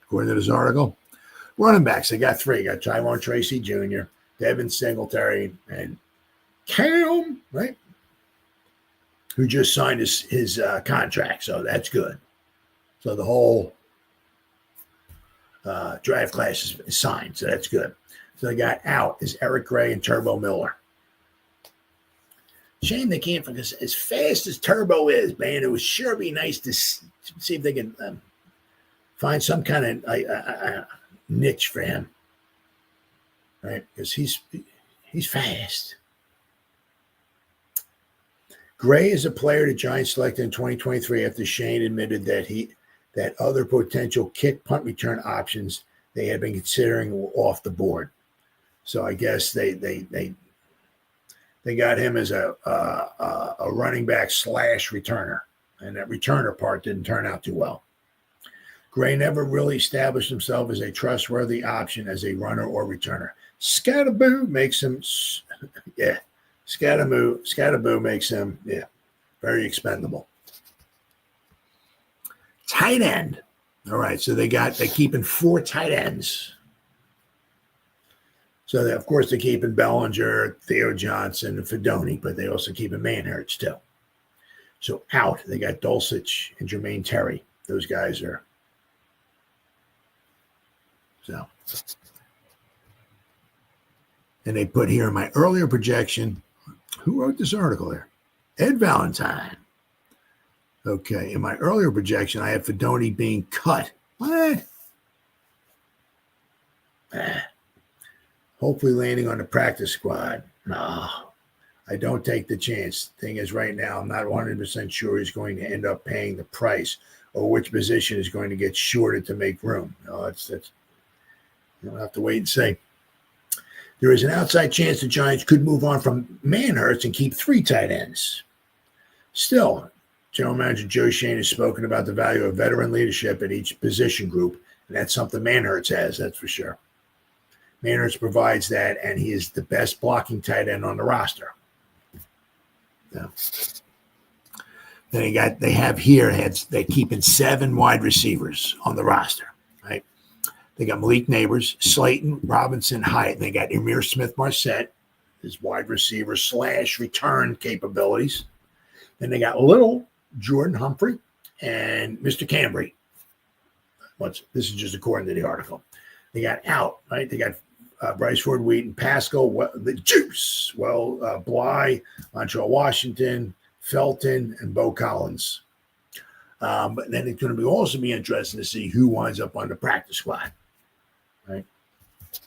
According to this article, running backs, they got 3. Got Tyrone Tracy Jr., Devin Singletary, and Cam, right, who just signed his contract. So that's good. So the whole draft class is signed. So that's good. So they got out is Eric Gray and Turbo Miller. Shame they can't, because as fast as Turbo is, man, it would sure be nice to see if they can find some kind of niche for him, right? Because he's fast. Gray is a player the Giants selected in 2023 after Shane admitted that other potential kick punt return options they had been considering were off the board. So I guess they got him as a running back / returner, and that returner part didn't turn out too well. Gray never really established himself as a trustworthy option as a runner or returner. Scataboo makes him, Scataboo makes him, very expendable. Tight end. All right, so they're keeping 4 tight ends. So, of course, they're keeping Bellinger, Theo Johnson, and Fedoni, but they also keep Manhurts, too. So, out, they got Dulcich and Jermaine Terry. Those guys are. So. And they put here in my earlier projection, who wrote this article here? Ed Valentine. Okay, in my earlier projection, I have Fedoni being cut. What? Hopefully landing on the practice squad. No, I don't take the chance. Thing is, right now, I'm not 100% sure he's going to end up paying the price or which position is going to get shorted to make room. No, that's you'll have to wait and see. There is an outside chance the Giants could move on from Manhurts and keep 3 tight ends. Still, General Manager Joe Shane has spoken about the value of veteran leadership at each position group, and that's something Manhurts has, that's for sure. Manhurts provides that, and he is the best blocking tight end on the roster. Yeah. Then they're keeping 7 wide receivers on the roster, right? They got Malik Neighbors, Slayton, Robinson, Hyatt. And they got Emir Smith-Marset, his wide receiver / return capabilities. Then they got Little, Jordan Humphrey, and Mr. Cambry. This is just according to the article. They got out, right? They got Bryce Ford Wheaton, Pascal, the Juice, Bly, Montreal Washington, Felton, and Bo Collins. But then it's going to also be interesting to see who winds up on the practice squad. Right? It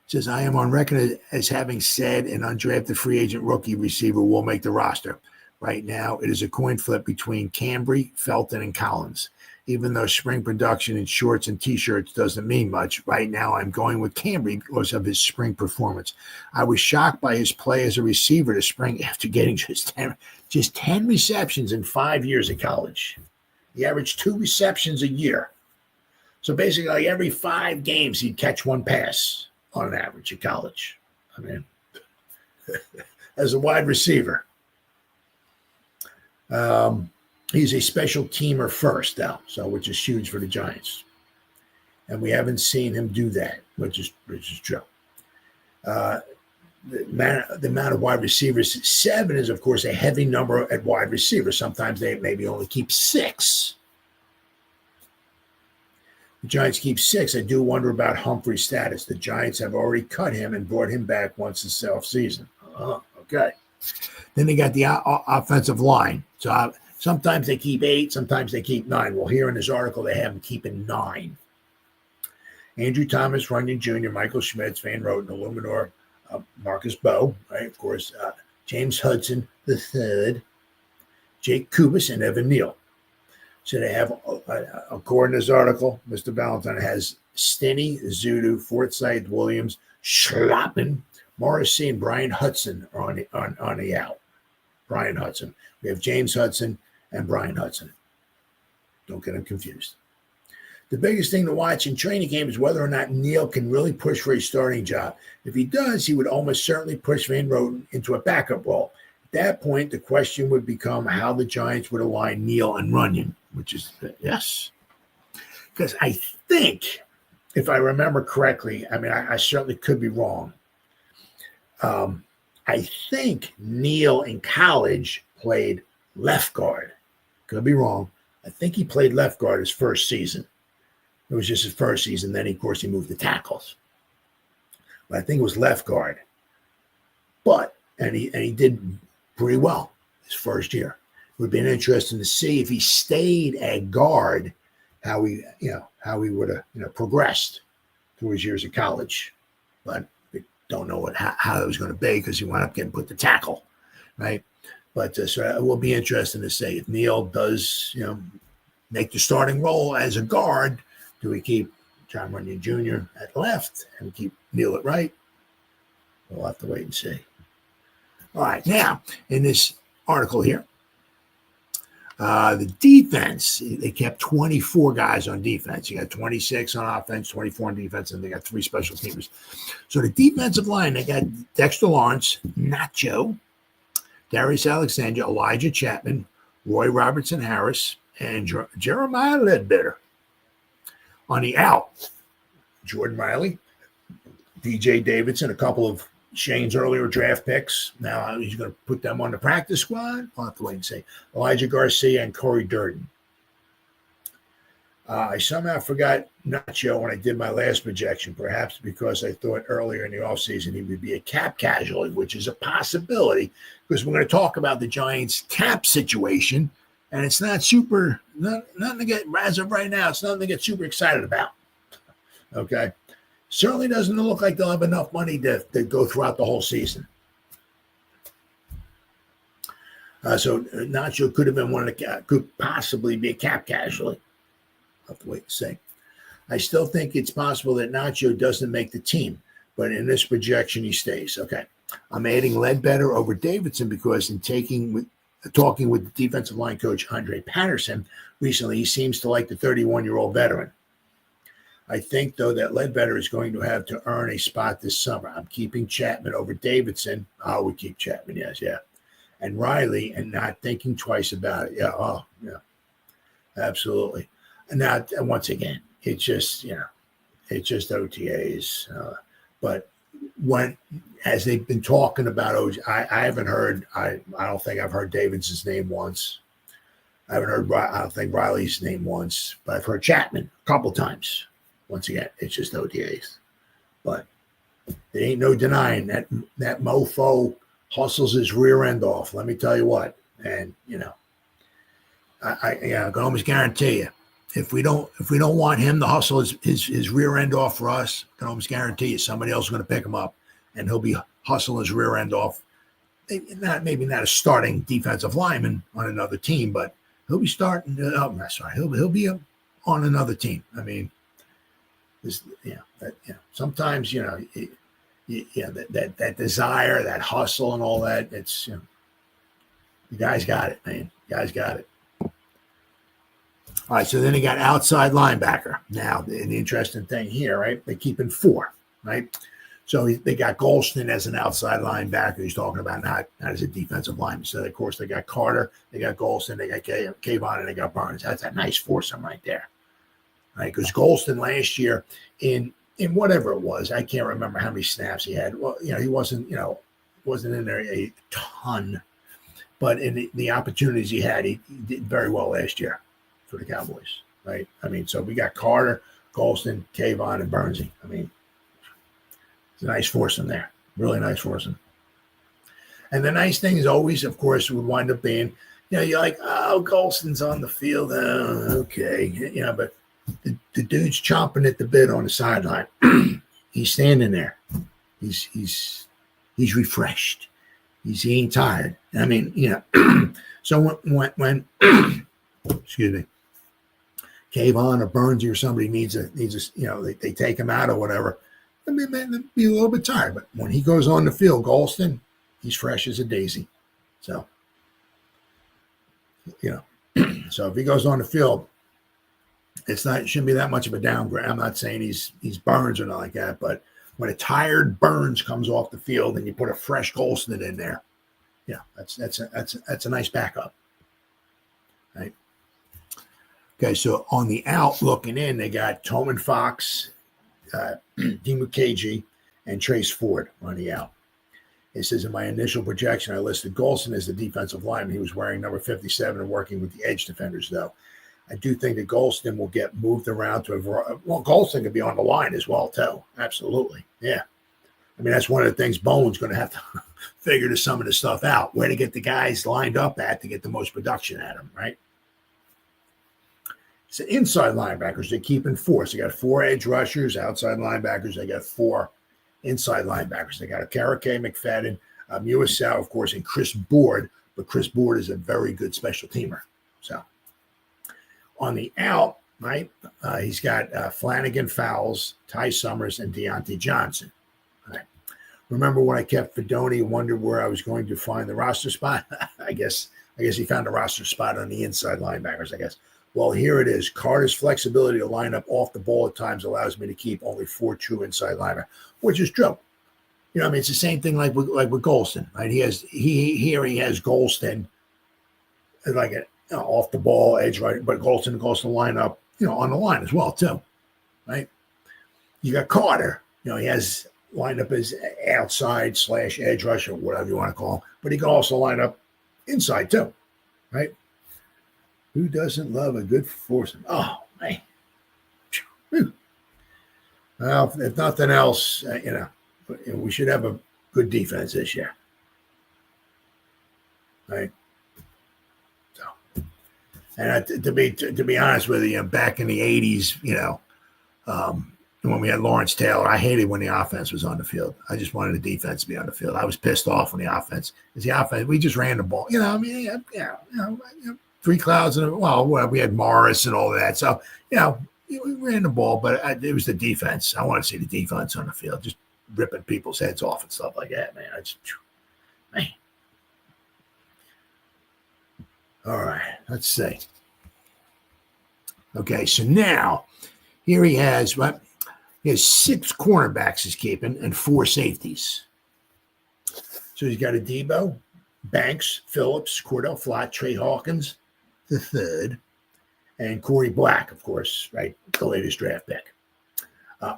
says, I am on record as having said an undrafted free agent rookie receiver will make the roster. Right now, it is a coin flip between Cambry, Felton, and Collins. Even though spring production in shorts and T-shirts doesn't mean much, right now I'm going with Cambry because of his spring performance. I was shocked by his play as a receiver this spring after getting just 10 receptions in 5 years at college. He averaged 2 receptions a year. So basically, like every 5 games, he'd catch 1 pass on an average at college. I mean, as a wide receiver. He's a special teamer first, though, which is huge for the Giants. And we haven't seen him do that, which is true. The amount of wide receivers, 7 is, of course, a heavy number at wide receiver. Sometimes they maybe only keep 6. The Giants keep 6. I do wonder about Humphrey's status. The Giants have already cut him and brought him back once this offseason. Okay. Then they got the offensive line. So sometimes they keep 8, sometimes they keep 9. Well, here in this article, they have them keeping 9. Andrew Thomas, Runyon Jr., Michael Schmitz, Van Roten, Illuminor, Marcus Bowe, right? Of course, James Hudson III, Jake Kubis, and Evan Neal. So they have, according to this article, Mr. Valentine has Stinney, Zudu, Forsythe, Williams, Schlappen, Morrissey, and Brian Hudson are on the out. Brian Hudson. We have James Hudson and Brian Hudson. Don't get them confused. The biggest thing to watch in training camp is whether or not Neal can really push for a starting job. If he does, he would almost certainly push Van Roten into a backup role. At that point, the question would become how the Giants would align Neal and Runyon, which is yes. Because I think, if I remember correctly, I mean, I certainly could be wrong. I think Neal in college played left guard. Could be wrong. I think he played left guard his first season. It was just his first season. Then, of course, he moved to tackles. But I think it was left guard. And he did pretty well his first year. It would have been interesting to see if he stayed at guard, how he would have progressed through his years of college. But we don't know how it was going to be because he wound up getting put to tackle, right? But so it will be interesting to see if Neal does, make the starting role as a guard. Do we keep John Runyon Jr. at left and keep Neal at right? We'll have to wait and see. All right, now in this article here, the defense, they kept 24 guys on defense. You got 26 on offense, 24 on defense, and they got 3 special teamers. So the defensive line, they got Dexter Lawrence, Nacho, Darius Alexander, Elijah Chapman, Roy Robertson Harris, and Jeremiah Ledbetter. On the out, Jordan Riley, DJ Davidson, a couple of Shane's earlier draft picks. Now he's going to put them on the practice squad. I'll have to wait and see. Elijah Garcia and Corey Durden. I somehow forgot Nacho when I did my last projection, perhaps because I thought earlier in the offseason he would be a cap casualty, which is a possibility because we're going to talk about the Giants' cap situation, and it's not nothing to get, as of right now, it's nothing to get super excited about. Okay? Certainly doesn't look like they'll have enough money to go throughout the whole season. So Nacho could have been could possibly be a cap casualty. I'll have to wait and see. I still think it's possible that Nacho doesn't make the team, but in this projection, he stays. Okay. I'm adding Ledbetter over Davidson because in talking with the defensive line coach, Andre Patterson, recently, he seems to like the 31-year-old veteran. I think, though, that Ledbetter is going to have to earn a spot this summer. I'm keeping Chapman over Davidson. Oh, we keep Chapman, yes, yeah. And Riley, and not thinking twice about it. Yeah, oh, yeah, absolutely. And now, once again, it's just, it's just OTAs. But as they've been talking about OJ, I haven't heard, I don't think I've heard Davidson's name once. I don't think Riley's name once, but I've heard Chapman a couple times. Once again, it's just OTAs. But there ain't no denying that mofo hustles his rear end off. Let me tell you what. And, I can almost guarantee you, if we don't want him to hustle his rear end off for us, I can almost guarantee you somebody else is going to pick him up, and he'll be hustling his rear end off. Maybe not a starting defensive lineman on another team, but he'll be starting. He'll be on another team. I mean, sometimes that desire, that hustle, and all that. It's the guy's got it, man. The guy's got it. All right, so then he got outside linebacker. Now, the interesting thing here, right? They keep in 4, right? So they got Golston as an outside linebacker. He's talking about not as a defensive lineman. So, of course, they got Carter, they got Golston, they got Kayvon, and they got Burns. That's a nice foursome right there, right? Because Golston last year in whatever it was, I can't remember how many snaps he had. Well, he wasn't in there a ton, but in the opportunities he had, he did very well last year for the Cowboys, right? I mean, so we got Carter, Golston, Kayvon, and Burnsy. I mean, it's a nice foursome there. Really nice foursome. And the nice thing is always, of course, would wind up being, you're like, oh, Golston's on the field. Okay. But the dude's chomping at the bit on the sideline. He's standing there. He's refreshed. He ain't tired. I mean, so when excuse me, Kayvon or Burnsy or somebody needs a they take him out or whatever, I mean, they'll be a little bit tired. But when he goes on the field, Golston, he's fresh as a daisy. So, so if he goes on the field, it shouldn't be that much of a downgrade. I'm not saying he's Burns or not like that, but when a tired Burns comes off the field and you put a fresh Golston in there, that's a nice backup, right? Okay, so on the out looking in, they got Toman Fox, Dimukeji, and Trace Ford on the out. It says in my initial projection, I listed Golston as the defensive lineman. He was wearing number 57 and working with the edge defenders, though. I do think that Golston will get moved around Golston could be on the line as well, too. Absolutely. Yeah. I mean, that's one of the things Bowen's going to have to figure some of the stuff out, where to get the guys lined up at to get the most production at them, right? So inside linebackers, they keep in 4. So they got 4 edge rushers, outside linebackers. They got 4 inside linebackers. They got Karake, McFadden, Muasau, of course, and Chris Board. But Chris Board is a very good special teamer. So on the out, right, he's got Flanagan, Fowles, Ty Summers, and Deontay Johnson. Right. Remember when I kept Fedoni and wondered where I was going to find the roster spot? I guess he found a roster spot on the inside linebackers, I guess. Well, here it is. Carter's flexibility to line up off the ball at times allows me to keep only 4 true inside linebackers, which is true. I mean, it's the same thing like with Golston, right? He has Golston like off the ball, edge right, but Golson goes to line up, on the line as well, too, right? You got Carter. He has lined up as outside / edge rush or whatever you want to call him, but he can also line up inside, too, right? Who doesn't love a good foursome? Oh, man. Whew. Well, if nothing else, we should have a good defense this year, right? So, and to be honest with you, back in the '80s, when we had Lawrence Taylor, I hated when the offense was on the field. I just wanted the defense to be on the field. I was pissed off when the offense, we just ran the ball. Three clouds and we had Morris and all of that. So, we ran the ball, but it was the defense. I want to see the defense on the field, just ripping people's heads off and stuff like that, man. Man. All right, let's see. Okay, so now here he has 6 cornerbacks he's keeping and 4 safeties. So he's got a Debo, Banks, Phillips, Cordell Flott, Trey Hawkins, the third, and Corey Black, of course, right? The latest draft pick.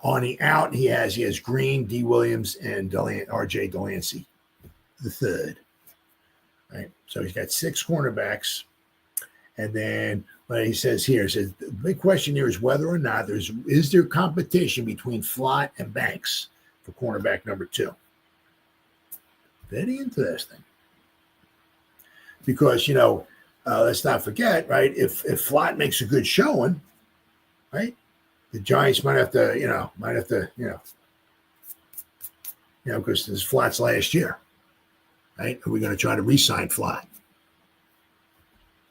On the out, he has Green, D. Williams, and R.J. Delancey, the third. Right. So he's got 6 cornerbacks. And then what he says here, the big question here is whether or not is there competition between Flott and Banks for cornerback number 2. Very interesting. Because, let's not forget, right? If Flott makes a good showing, right? The Giants might have to, because this is Flott's last year, right? Are we going to try to re-sign Flott?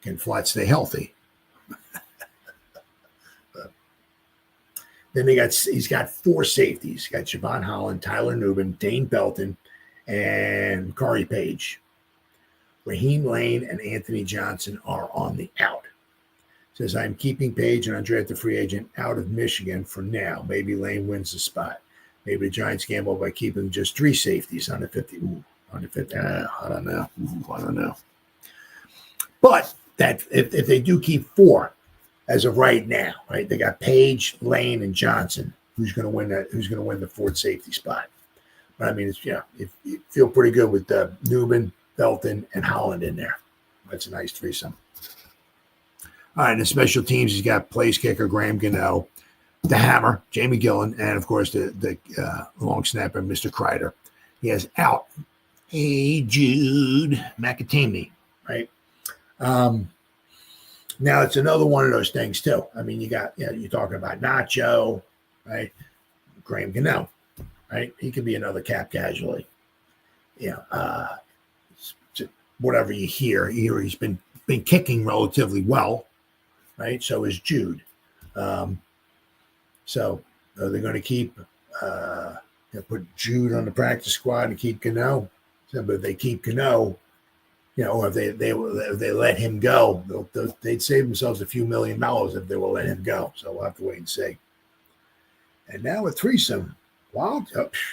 Can Flott stay healthy? Then he's got 4 safeties. He's got Javon Holland, Tyler Nubin, Dane Belton, and Corey Page. Raheem Lane and Anthony Johnson are on the out. Says, I'm keeping Page, an undrafted free agent, out of Michigan for now. Maybe Lane wins the spot. Maybe the Giants gamble by keeping just 3 safeties on the 50. I don't know. But that if they do keep 4 as of right now, right? They got Page, Lane, and Johnson. Who's going to win that? Who's going to win the 4th safety spot? But I mean, it's if you feel pretty good with Nubin, Belton, and Holland in there. That's a nice threesome. All right, in the special teams, he's got place kicker Graham Gano, the hammer, Jamie Gillen, and, of course, the long snapper, Mr. Kreider. He has out Jude McAtee, right? Now, it's another one of those things, too. I mean, you're talking about Nacho, right? Graham Gano, right? He could be another cap casualty. Whatever you hear, he's been kicking relatively well, right? So is Jude. So are they going to keep put Jude on the practice squad and keep Gano? So, but if they keep Gano, or if they let him go, they'd save themselves a few $1 million if they will let him go. So we'll have to wait and see. And now a threesome. Wow,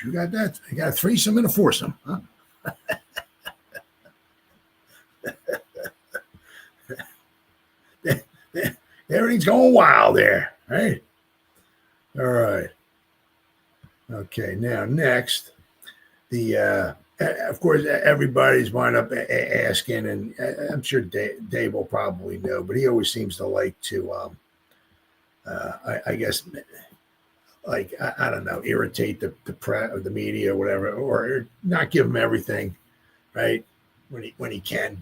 you got that? You got a threesome and a foursome, huh? Everything's going wild there, right? All right. Okay, now next, of course, everybody's wound up asking, and I'm sure Dave will probably know, but he always seems to like to, I guess, like, I don't know, irritate the press or the media or whatever, or not give him everything, right, when he can.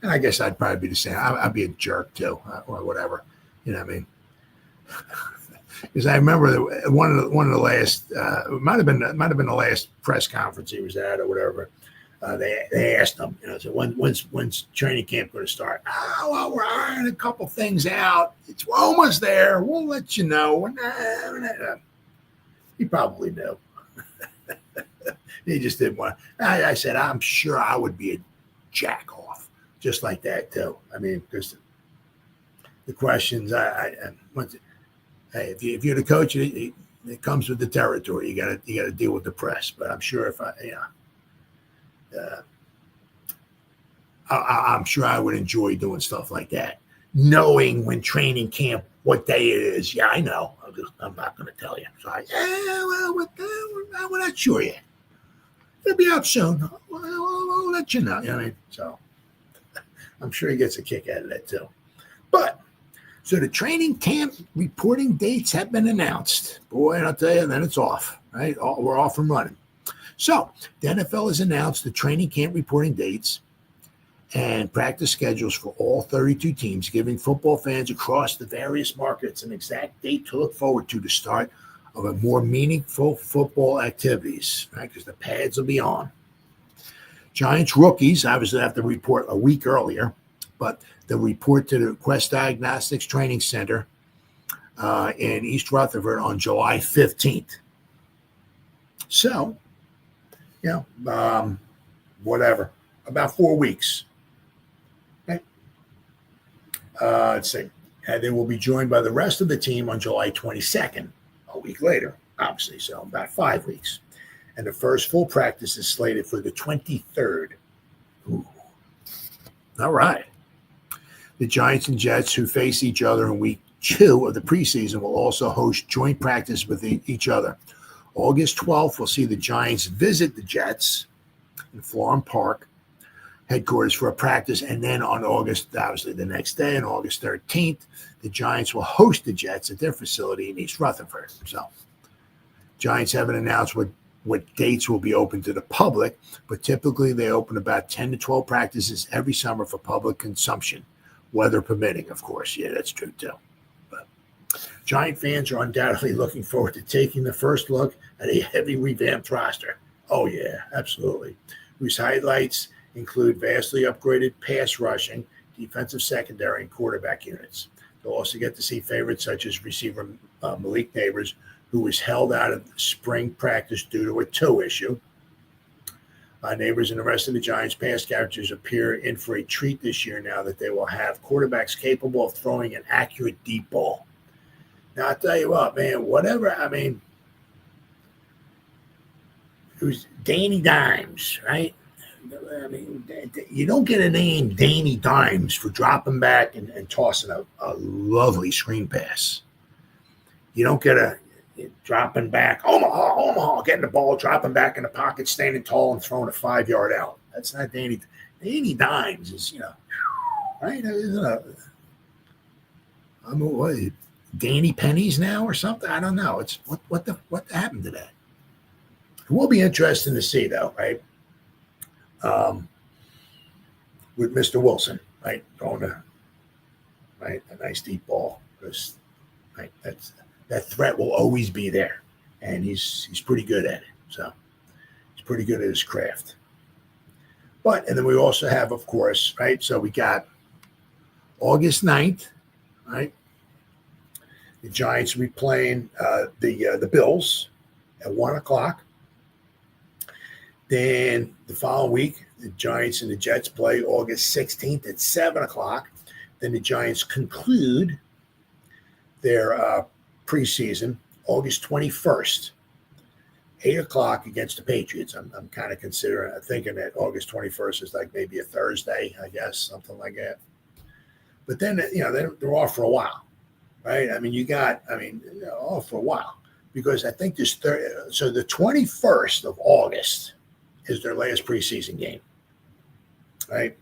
And I guess I'd probably be the same. I'd be a jerk too, or whatever. You know what I mean? Because I remember one of the last, it might have been the last press conference he was at or whatever. They asked him, so when's training camp going to start? Oh, well, we're ironing a couple things out. We're almost there. We'll let you know. He probably knew. He just didn't want. I said, I'm sure I would be a jack off just like that too. I mean, because the questions, if you're the coach, it comes with the territory. You got to deal with the press. But I'm sure I'm sure I would enjoy doing stuff like that. Knowing when training camp, what day it is. Yeah, I know. I'm not going to tell you. So we're not sure yet. It'll be out soon. We'll let you know. You know what I mean? So I'm sure he gets a kick out of that too. But so the training camp reporting dates have been announced. Boy, and I'll tell you, then it's off. Right? We're off and running. So the NFL has announced the training camp reporting dates and practice schedules for all 32 teams, giving football fans across the various markets an exact date to look forward to the start of a more meaningful football activities, right? Because the pads will be on. Giants rookies obviously have to report a week earlier, but they'll report to the Quest Diagnostics Training Center in East Rutherford on July 15th. So, whatever, about 4 weeks. Let's see. They will be joined by the rest of the team on July 22nd, a week later, obviously, so about 5 weeks. And the first full practice is slated for the 23rd. Ooh. All right. The Giants and Jets, who face each other in week 2 of the preseason, will also host joint practice with each other. August 12th, we'll see the Giants visit the Jets in Florham Park headquarters for a practice, and then on August, obviously the next day, on August 13th, the Giants will host the Jets at their facility in East Rutherford. So, Giants haven't announced what dates will be open to the public, but typically they open about 10 to 12 practices every summer for public consumption, weather permitting, of course. Yeah, that's true too. But Giant fans are undoubtedly looking forward to taking the first look at a heavy revamped roster. Oh yeah, absolutely. Whose highlights include vastly upgraded pass rushing, defensive secondary, and quarterback units. They'll also get to see favorites such as receiver Malik Neighbors, who was held out of spring practice due to a toe issue. Neighbors and the rest of the Giants' pass catchers appear in for a treat this year now that they will have quarterbacks capable of throwing an accurate deep ball. Now, I'll tell you what, man, it was Danny Dimes, right? I mean, you don't get a name Danny Dimes for dropping back and tossing a lovely screen pass. You don't get a dropping back, Omaha, getting the ball, dropping back in the pocket, standing tall and throwing a 5-yard out. That's not Danny. Danny Dimes is, right? What, Danny Pennies now or something? I don't know. It's what happened to that? It will be interesting to see, though, right? With Mr. Wilson, right, throwing a nice deep ball, because that threat will always be there, and he's pretty good at it. So he's pretty good at his craft. And then we also have, of course, right. So we got August 9th, right. The Giants will be playing the Bills at 1:00. Then the following week, the Giants and the Jets play August 16th at 7:00. Then the Giants conclude their preseason August 21st, 8:00 against the Patriots. I'm kind of thinking that August 21st is like maybe a Thursday, I guess, something like that. But then, they're off for a while, right? I mean, off for a while, because I think so the 21st of August is their last preseason game, right?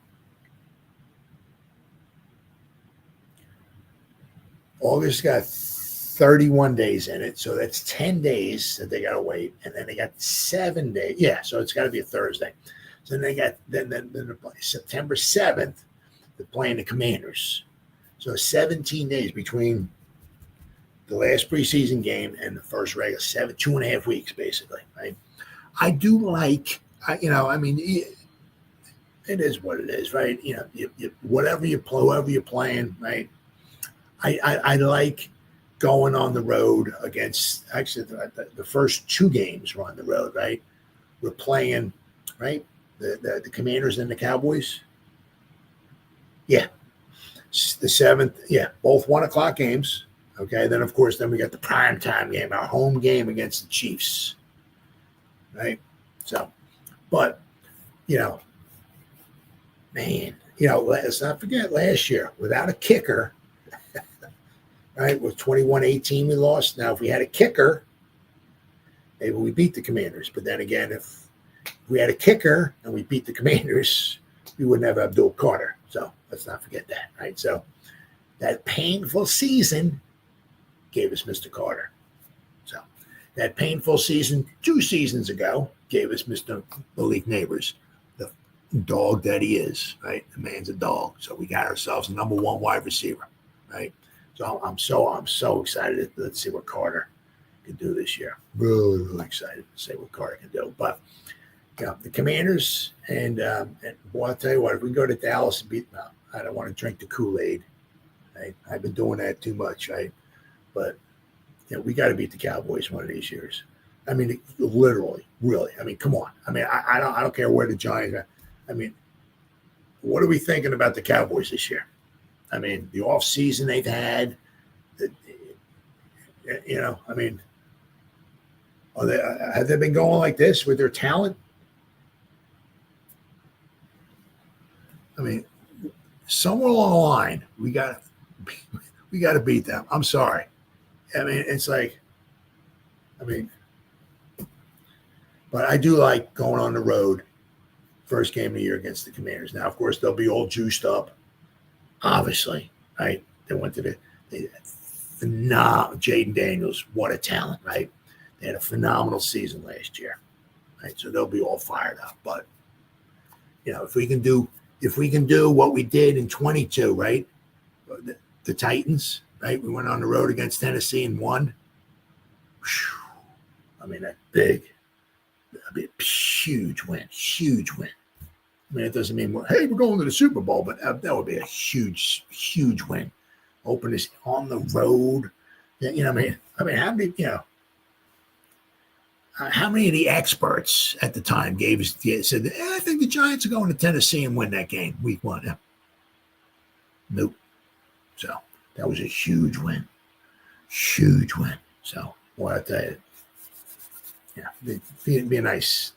August got 31 days in it, so that's 10 days that they got to wait, and then they got 7 days. Yeah, so it's got to be a Thursday. So then they got then September 7th, they're playing the Commanders. So 17 days between the last preseason game and the first regular, 2.5 weeks basically, right? I do like. It is what it is, right? Whoever you're playing, right? I like going on the road against. Actually, the first 2 games were on the road, right? We're playing, right? The Commanders and the Cowboys. Yeah, the 7th. Yeah, both 1:00 games. Okay, then of course, we got the primetime game, our home game against the Chiefs, right? So. But, man, let's not forget last year, without a kicker, right, with 21-18 we lost. Now, if we had a kicker, maybe we beat the Commanders. But then again, if we had a kicker and we beat the Commanders, we wouldn't have Abdul Carter. So let's not forget that, right? So that painful season gave us Mr. Carter. So that painful season 2 seasons ago gave us Mr. Malik Neighbors, the dog that he is, right? The man's a dog. So we got ourselves a number 1 wide receiver, right? So I'm so excited. Let's see what Carter can do this year. Really, really excited to see what Carter can do. But the Commanders and boy, I'll tell you what, if we go to Dallas and beat them, I don't want to drink the Kool-Aid. Right? I've been doing that too much, right? But we got to beat the Cowboys one of these years. I mean, literally, really. I mean, come on. I mean, I don't care where the Giants are. I mean, what are we thinking about the Cowboys this year? I mean, the off season they've had. I mean, have they been going like this with their talent? I mean, somewhere along the line, we got to beat them. I'm sorry. I mean, it's like, but I do like going on the road, first game of the year against the Commanders. Now, of course, they'll be all juiced up, obviously, right? They went to the Jaden Daniels, what a talent, right? They had a phenomenal season last year, right? So they'll be all fired up. But if we can do what we did in 22, right? The Titans, right? We went on the road against Tennessee and won. Whew. I mean, that huge win. I mean, it doesn't mean we're going to the Super Bowl, but that would be a huge, huge win. Open this on the road. I mean, how many of the experts at the time said, I think the Giants are going to Tennessee and win that game week 1? Yeah. Nope. So that was a huge win. So what I tell you, should be a nice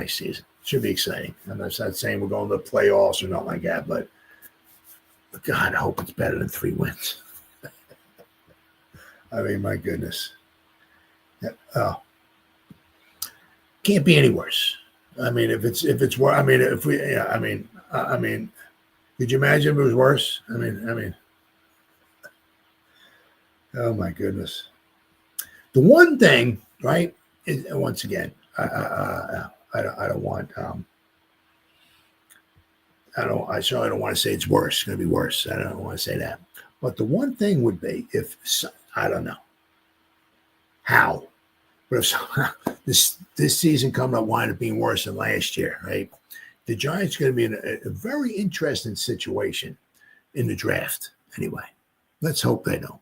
season. Should be exciting. I'm not saying we're going to the playoffs or nothing like that, but God, I hope it's better than 3 wins. I mean, my goodness. Can't be any worse. I mean, if it's worse, I mean, could you imagine if it was worse? I mean, oh my goodness. The one thing, right, is, once again, I certainly don't want to say it's worse. It's going to be worse. I don't want to say that. But the one thing would be I don't know how, but if this season coming up wind up being worse than last year, right? The Giants are going to be in a very interesting situation in the draft anyway. Let's hope they don't.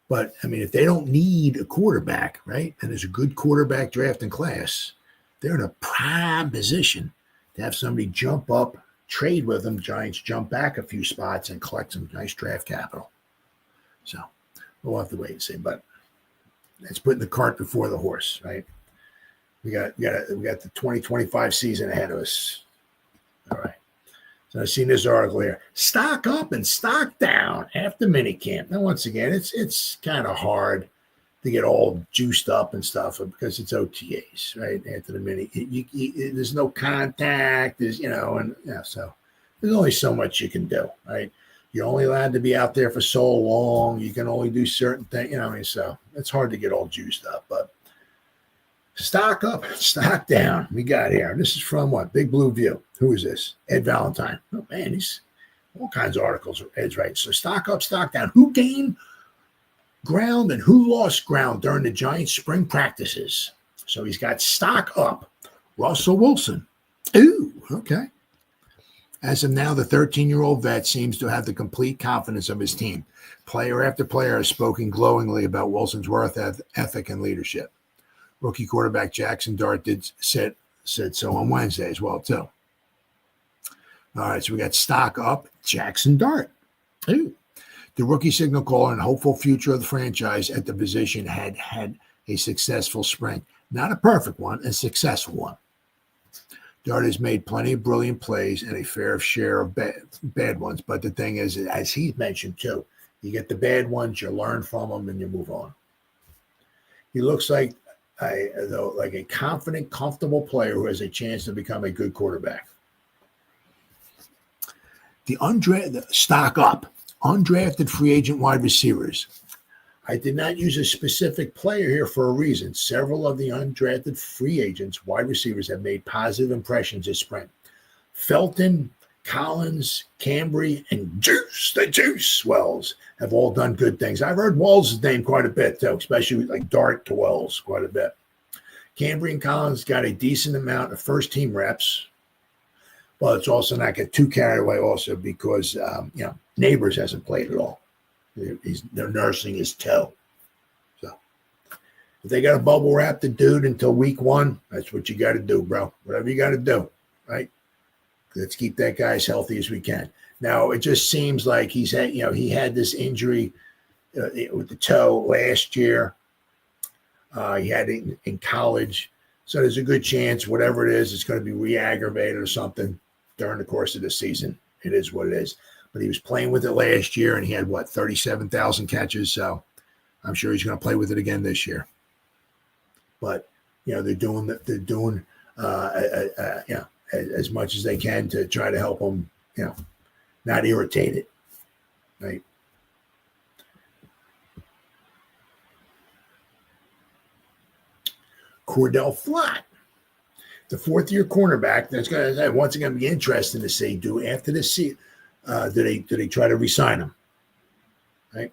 But, I mean, if they don't need a quarterback, right, and there's a good quarterback draft in class, they're in a prime position to have somebody jump up, trade with them, Giants jump back a few spots and collect some nice draft capital. So we'll have to wait and see. But it's putting the cart before the horse, right? We got the 2025 season ahead of us. All right. So I've seen this article here. Stock up and stock down after minicamp. Now, once again, it's kind of hard to get all juiced up and stuff because it's OTAs, right? After the mini, there's no contact. There's, so there's only so much you can do, right? You're only allowed to be out there for so long. You can only do certain things, so it's hard to get all juiced up. But stock up, stock down. We got here. This is from what? Big Blue View. Who is this? Ed Valentine. Oh, man, he's all kinds of articles. Ed's right. So stock up, stock down. Who gained ground and who lost ground during the Giants' spring practices? So he's got stock up. Russell Wilson. Ooh, okay. As of now, the 13-year-old vet seems to have the complete confidence of his team. Player after player has spoken glowingly about Wilson's work ethic and leadership. Rookie quarterback Jackson Dart said so on Wednesday as well, too. All right, so we got stock up, Jackson Dart. Ooh. The rookie signal caller and hopeful future of the franchise at the position had a successful spring. Not a perfect one, a successful one. Dart has made plenty of brilliant plays and a fair share of bad ones. But the thing is, as he mentioned too, you get the bad ones, you learn from them, and you move on. He looks like a confident, comfortable player who has a chance to become a good quarterback. The stock up, undrafted free agent wide receivers. I did not use a specific player here for a reason. Several of the undrafted free agents, wide receivers, have made positive impressions this spring. Felton, Collins, Cambry, and Juice Wells have all done good things. I've heard Wells' name quite a bit, too, especially like Dart to Wells quite a bit. Cambry and Collins got a decent amount of first-team reps. Well, it's also not get too carried away also because, Neighbors hasn't played at all. They're nursing his toe. So if they got to bubble wrap the dude until week 1, that's what you got to do, bro. Whatever you got to do, right? Let's keep that guy as healthy as we can. Now, it just seems like he had this injury with the toe last year. He had it in college. So there's a good chance, whatever it is, it's going to be re-aggravated or something during the course of the season. It is what it is. But he was playing with it last year, and he had, 37,000 catches. So I'm sure he's going to play with it again this year. But, they're doing as much as they can to try to help him, not irritate it, right? Cordell Flott, the fourth-year cornerback. That's going to once again be interesting to see. After this season, do they try to re-sign him? Right.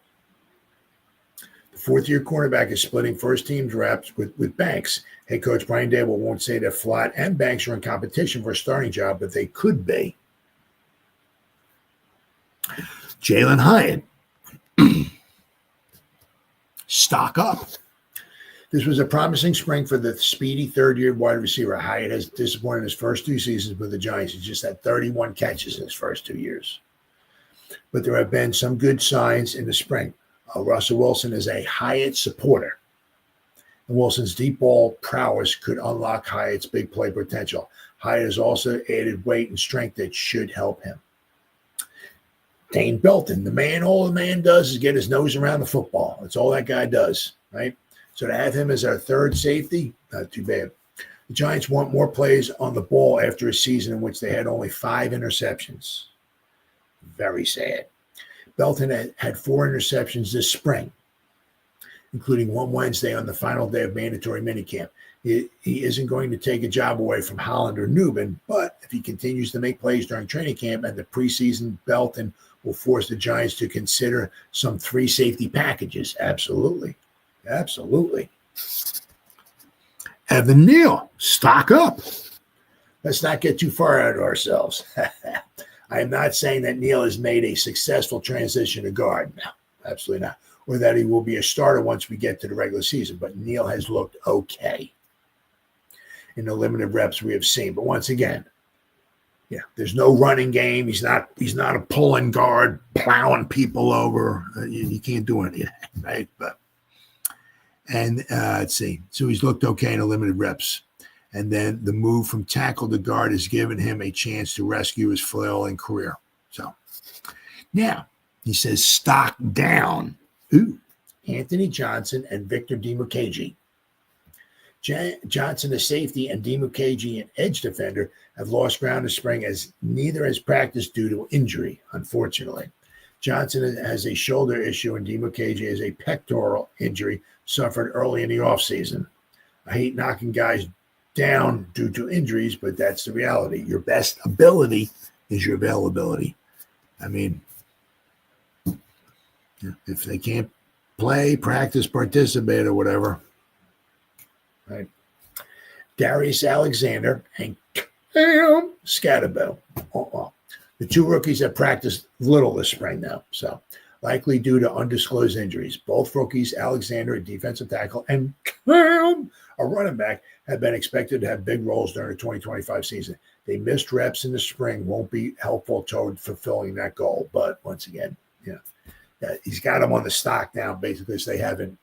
The fourth-year cornerback is splitting first-team reps with Banks. Head coach Brian Dable won't say that Flott and Banks are in competition for a starting job, but they could be. Jalen Hyatt, stock up. This was a promising spring for the speedy third-year wide receiver. Hyatt has disappointed his first 2 seasons with the Giants. He just had 31 catches in his first 2 years. But there have been some good signs in the spring. Russell Wilson is a Hyatt supporter. And Wilson's deep ball prowess could unlock Hyatt's big play potential. Hyatt has also added weight and strength that should help him. Dane Belton, all the man does is get his nose around the football. That's all that guy does, right? So to have him as our third safety, not too bad. The Giants want more plays on the ball after a season in which they had only 5 interceptions. Very sad. Belton had 4 interceptions this spring, including one Wednesday on the final day of mandatory minicamp. He isn't going to take a job away from Holland or Newman, but if he continues to make plays during training camp and the preseason, Belton will force the Giants to consider some 3 safety packages. Absolutely. Evan Neal, stock up. Let's not get too far out of ourselves. I am not saying that Neal has made a successful transition to guard. No, absolutely not. Or that he will be a starter once we get to the regular season. But Neal has looked okay in the limited reps we have seen. But once again, there's no running game. He's not a pulling guard, plowing people over. You can't do any of that, right? And let's see. So he's looked okay in the limited reps. And then the move from tackle to guard has given him a chance to rescue his flailing career. So now he says stock down. Ooh, Anthony Johnson and Victor Dimukeji. Johnson, a safety, and Dimukeji, an edge defender, have lost ground this spring as neither has practiced due to injury, unfortunately. Johnson has a shoulder issue and Dimukeji has a pectoral injury suffered early in the offseason. I hate knocking guys down due to injuries, but that's the reality. Your best ability is your availability. I mean, if they can't play, practice, participate, or whatever, right? Darius Alexander and Cam Scatterbill. The 2 rookies have practiced little this spring now, so likely due to undisclosed injuries. Both rookies, Alexander, a defensive tackle, and Cam, a running back, have been expected to have big roles during the 2025 season. They missed reps in the spring won't be helpful toward fulfilling that goal. But once again, he's got them on the stock now, basically, so they haven't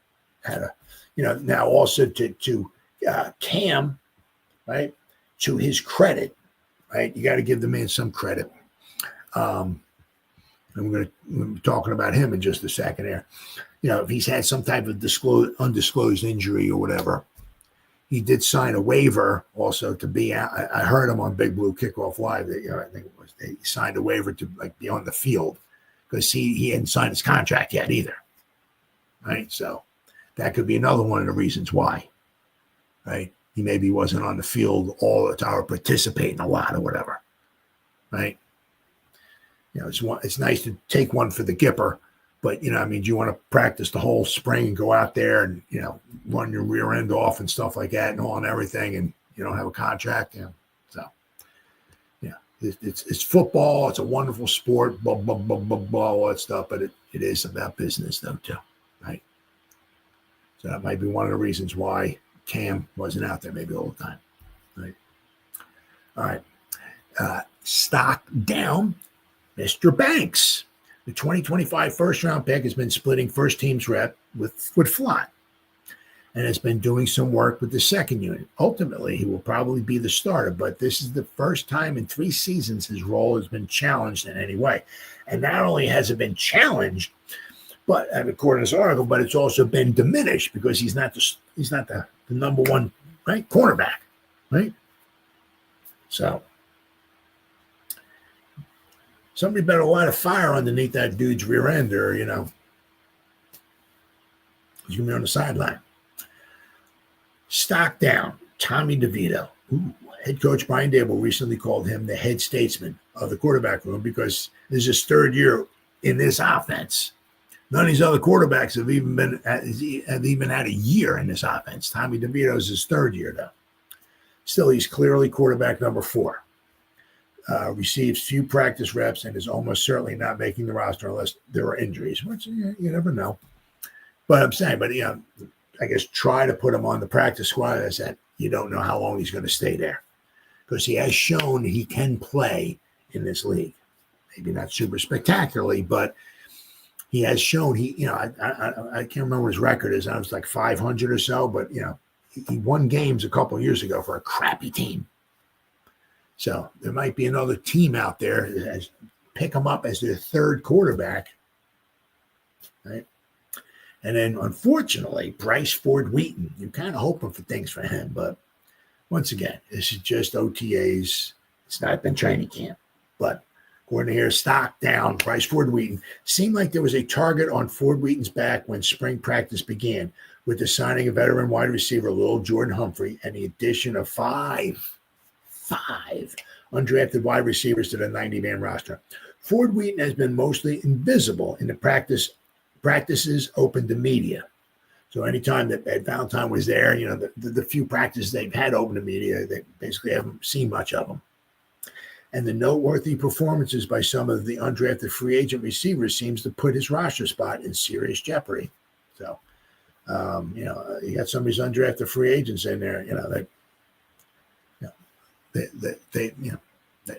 had a, now also to Cam, right, to his credit, right? You got to give the man some credit. And we're be talking about him in just a second here. If he's had some type of undisclosed injury or whatever, he did sign a waiver also to be out. I heard him on Big Blue Kickoff Live. I think it was he signed a waiver to be on the field because he hadn't signed his contract yet either. Right, so that could be another one of the reasons why. Right, he maybe wasn't on the field all the time or participating a lot or whatever. Right, it's nice to take one for the Gipper. But, do you want to practice the whole spring and go out there and, run your rear end off and stuff like that and everything and you don't have a contract? So, it's football. It's a wonderful sport, blah, blah, blah, blah, blah, all that stuff. But it is about business, though, too, right? So that might be one of the reasons why Cam wasn't out there maybe all the time, right? All right. Stock down, Mr. Banks. The 2025 first-round pick has been splitting first team's rep with Flott and has been doing some work with the second unit. Ultimately, he will probably be the starter, but this is the first time in 3 seasons his role has been challenged in any way. And not only has it been challenged, but according to this article, but it's also been diminished because he's not the number one, right, cornerback, right? So somebody better light a fire underneath that dude's rear end, or he's gonna be on the sideline. Stock down, Tommy DeVito. Head coach Brian Dable recently called him the head statesman of the quarterback room because this is his 3rd year in this offense. None of these other quarterbacks have even had a year in this offense. Tommy DeVito is his 3rd year, though. Still, he's clearly quarterback number 4. Receives few practice reps and is almost certainly not making the roster unless there are injuries, which you never know. But I'm saying, I guess try to put him on the practice squad. I said, you don't know how long he's going to stay there because he has shown he can play in this league. Maybe not super spectacularly, but he has shown I can't remember what his record is. I was like 500 or so, but he won games a couple of years ago for a crappy team. So there might be another team out there that pick him up as their 3rd quarterback, right? And then, unfortunately, Bryce Ford Wheaton. You're kind of hoping for things for him, but once again, this is just OTAs. It's not been training camp. But according to here, stock down, Bryce Ford Wheaton. Seemed like there was a target on Ford Wheaton's back when spring practice began with the signing of veteran wide receiver Lil Jordan Humphrey and the addition of five undrafted wide receivers to the 90-man roster. Ford Wheaton has been mostly invisible in the practices open to media. So anytime that Ed Valentine was there, the few practices they've had open to media, they basically haven't seen much of them. And the noteworthy performances by some of the undrafted free agent receivers seems to put his roster spot in serious jeopardy. So, you got some of these undrafted free agents in there,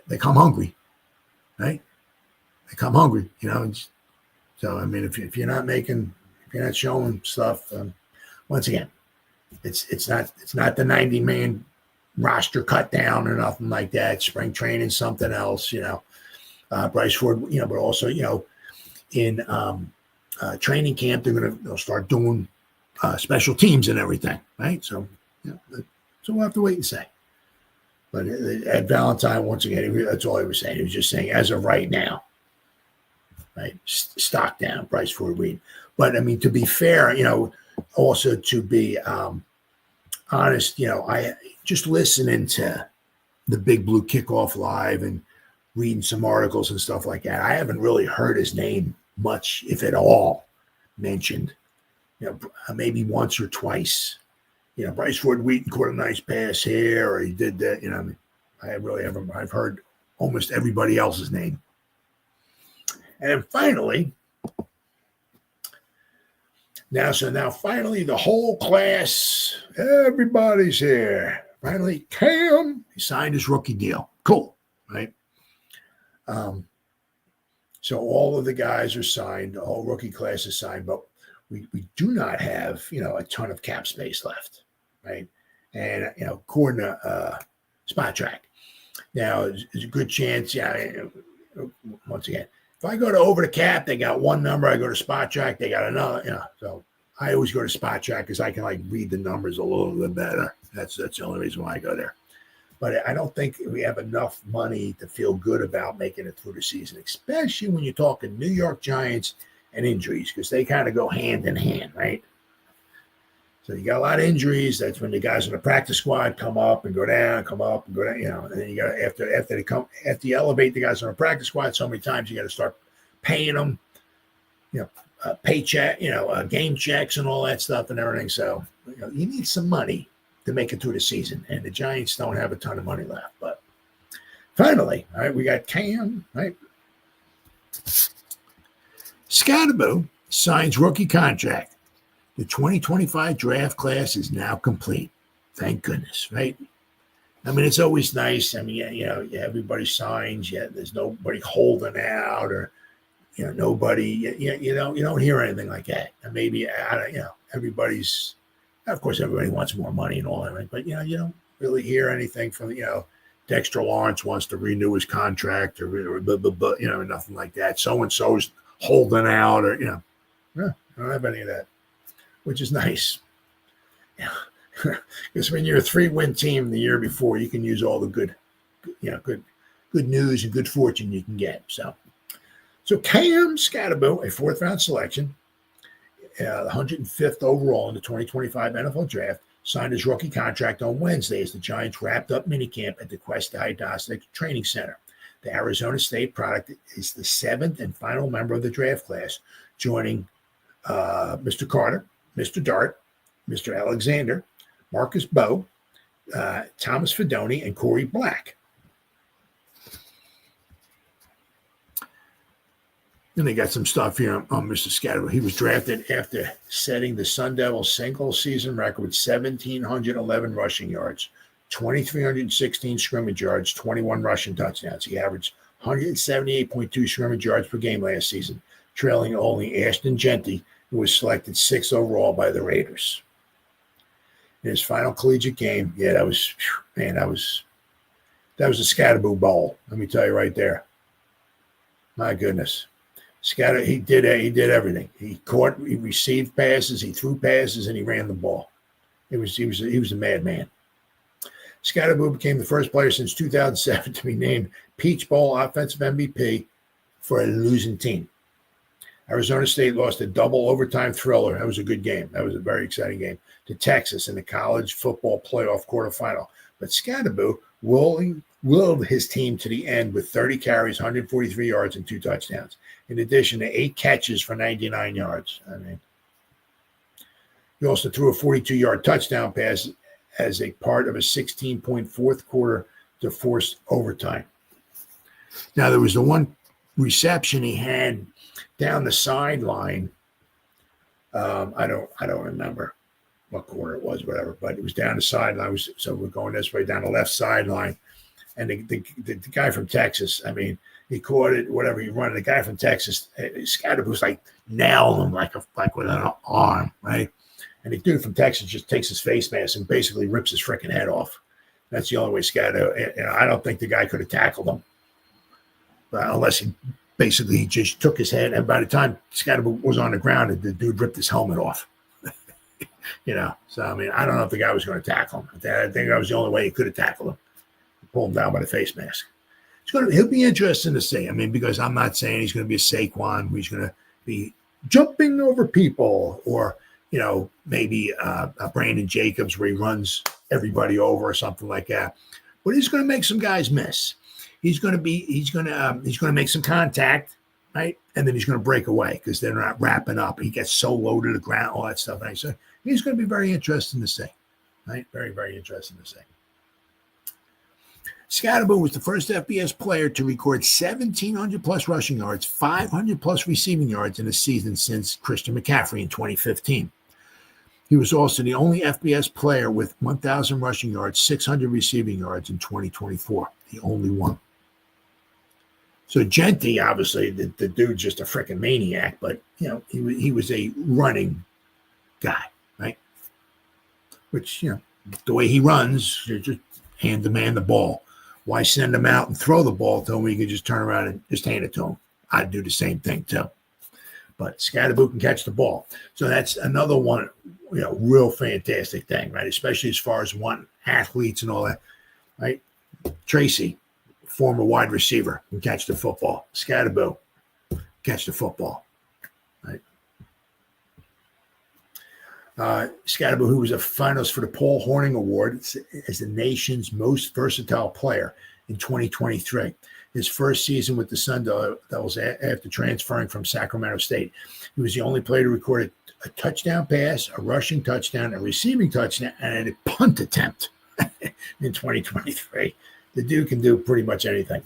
they come hungry, right? They come hungry, So, if you're not showing stuff, once again, it's not the 90-man roster cut down or nothing like that. Spring training, something else, Bryce Ford, but also, in training camp, they'll start doing special teams and everything, right? So, so we'll have to wait and see. But at Valentine, once again, that's all he was saying. He was just saying, as of right now, right, stock down, Bryce Ford Wheaton. But to be fair, also to be honest, I just listening to the Big Blue Kickoff Live and reading some articles and stuff like that, I haven't really heard his name much, if at all, mentioned. Maybe once or twice. Bryce Ford Wheaton caught a nice pass here, or he did that. I've heard almost everybody else's name. And finally, finally, the whole class, everybody's here. Finally, Cam, he signed his rookie deal. Cool, right? So all of the guys are signed. The whole rookie class is signed, but we do not have, a ton of cap space left, right? And, according to Spot Track, Now, there's a good chance, once again, if I go to over the cap, they got one number. I go to spot track, they got another, So I always go to spot track because I can read the numbers a little bit better. That's the only reason why I go there. But I don't think we have enough money to feel good about making it through the season, especially when you're talking New York Giants and injuries, because they kind of go hand in hand, right? So you got a lot of injuries. That's when the guys on the practice squad come up and go down, come up and go down, And then you got after you elevate the guys on the practice squad so many times, you got to start paying them, paycheck, game checks and all that stuff and everything. So you need some money to make it through the season, and the Giants don't have a ton of money left. But finally, all right, we got Cam, right? Shedeur signs rookie contract. The 2025 draft class is now complete. Thank goodness, right? I mean, it's always nice. I mean, everybody signs. There's nobody holding out, or nobody. You don't hear anything like that. And maybe everybody's. Of course, everybody wants more money and all that, right? But you don't really hear anything from Dexter Lawrence wants to renew his contract, or nothing like that. So and so's holding out, or I don't have any of that, which is nice. Because when you're a 3-win team the year before, you can use all the good news and good fortune you can get. So Cam Shedeur, a 4th-round selection, 105th overall in the 2025 NFL Draft, signed his rookie contract on Wednesday as the Giants wrapped up minicamp at the Quest Diagnostic Training Center. The Arizona State product is the 7th and final member of the draft class, joining Mr. Carter, Mr. Dart, Mr. Alexander, Marcus Bowe, Thomas Fidone, and Corey Black. Then they got some stuff here on Mr. Shedeur. He was drafted after setting the Sun Devils single-season record with 1,711 rushing yards, 2,316 scrimmage yards, 21 rushing touchdowns. He averaged 178.2 scrimmage yards per game last season, trailing only Ashton Jeanty, who was selected 6th overall by the Raiders. In his final collegiate game, that was a Shedeur bowl. Let me tell you right there. My goodness. Shedeur, he did everything. He received passes, he threw passes, and he ran the ball. He was a madman. Shedeur became the first player since 2007 to be named Peach Bowl Offensive MVP for a losing team. Arizona State lost a double overtime thriller. That was a good game. That was a very exciting game to Texas in the college football playoff quarterfinal. But Shedeur willed his team to the end with 30 carries, 143 yards, and 2 touchdowns, in addition to 8 catches for 99 yards. I mean, he also threw a 42-yard touchdown pass as a part of a 16-point fourth quarter to force overtime. Now, there was the one reception he had down the sideline. I don't remember what quarter it was, whatever, but it was down the sideline. So we're going this way down the left sideline. And the guy from Texas, I mean, he caught it, whatever he run. The guy from Texas, Shedeur was nailing him like with an arm, right? And the dude from Texas just takes his face mask and basically rips his freaking head off. That's the only way Shedeur. I don't think the guy could have tackled him, unless he just took his head. And by the time Shedeur was on the ground, the dude ripped his helmet off. So I mean, I don't know if the guy was going to tackle him. I think that was the only way he could have tackled him. Pull him down by the face mask. He'll be interesting to see. I mean, because I'm not saying he's going to be a Saquon, where he's going to be jumping over people, or maybe a Brandon Jacobs where he runs everybody over or something like that. But he's going to make some guys miss. He's going to make some contact, right? And then he's going to break away because they're not wrapping up. He gets so low to the ground, all that stuff. Right? So he's going to be very interesting to see, right? Very, very interesting to see. Shedeur was the first FBS player to record 1,700 plus rushing yards, 500 plus receiving yards in a season since Christian McCaffrey in 2015. He was also the only FBS player with 1,000 rushing yards, 600 receiving yards in 2024. The only one. So Jeanty, obviously, the dude's just a freaking maniac, but he was a running guy, right? Which the way he runs, you just hand the man the ball. Why send him out and throw the ball to him when you can just turn around and just hand it to him? I'd do the same thing too. But Scadaboo can catch the ball. So that's another one, real fantastic thing, right? Especially as far as one athletes and all that, right? Tracy, former wide receiver, can catch the football. Scadaboo, catch the football, right? Scadaboo, who was a finalist for the Paul Hornung Award as the nation's most versatile player in 2023. His first season with the Sun Devils after transferring from Sacramento State. He was the only player to record a touchdown pass, a rushing touchdown, a receiving touchdown, and a punt attempt in 2023. The dude can do pretty much anything.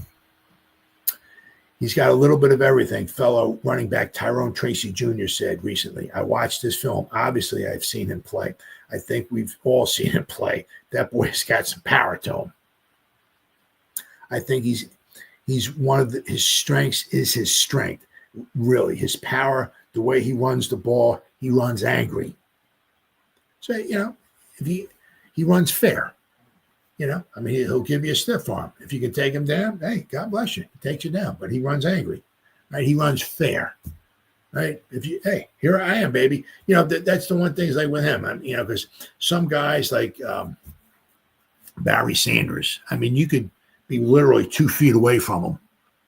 He's got a little bit of everything, fellow running back Tyrone Tracy Jr. said recently. I watched this film. Obviously, I've seen him play. I think we've all seen him play. That boy's got some power to him. I think he's one of his strengths is his strength. Really, his power, the way he runs the ball, he runs angry. So, if he runs fair, he'll give you a stiff arm. If you can take him down, hey, God bless you. He takes you down, but he runs angry, right? He runs fair, right? Here I am, baby. That's the one thing is like with him, because some guys like Barry Sanders, you could be literally 2 feet away from him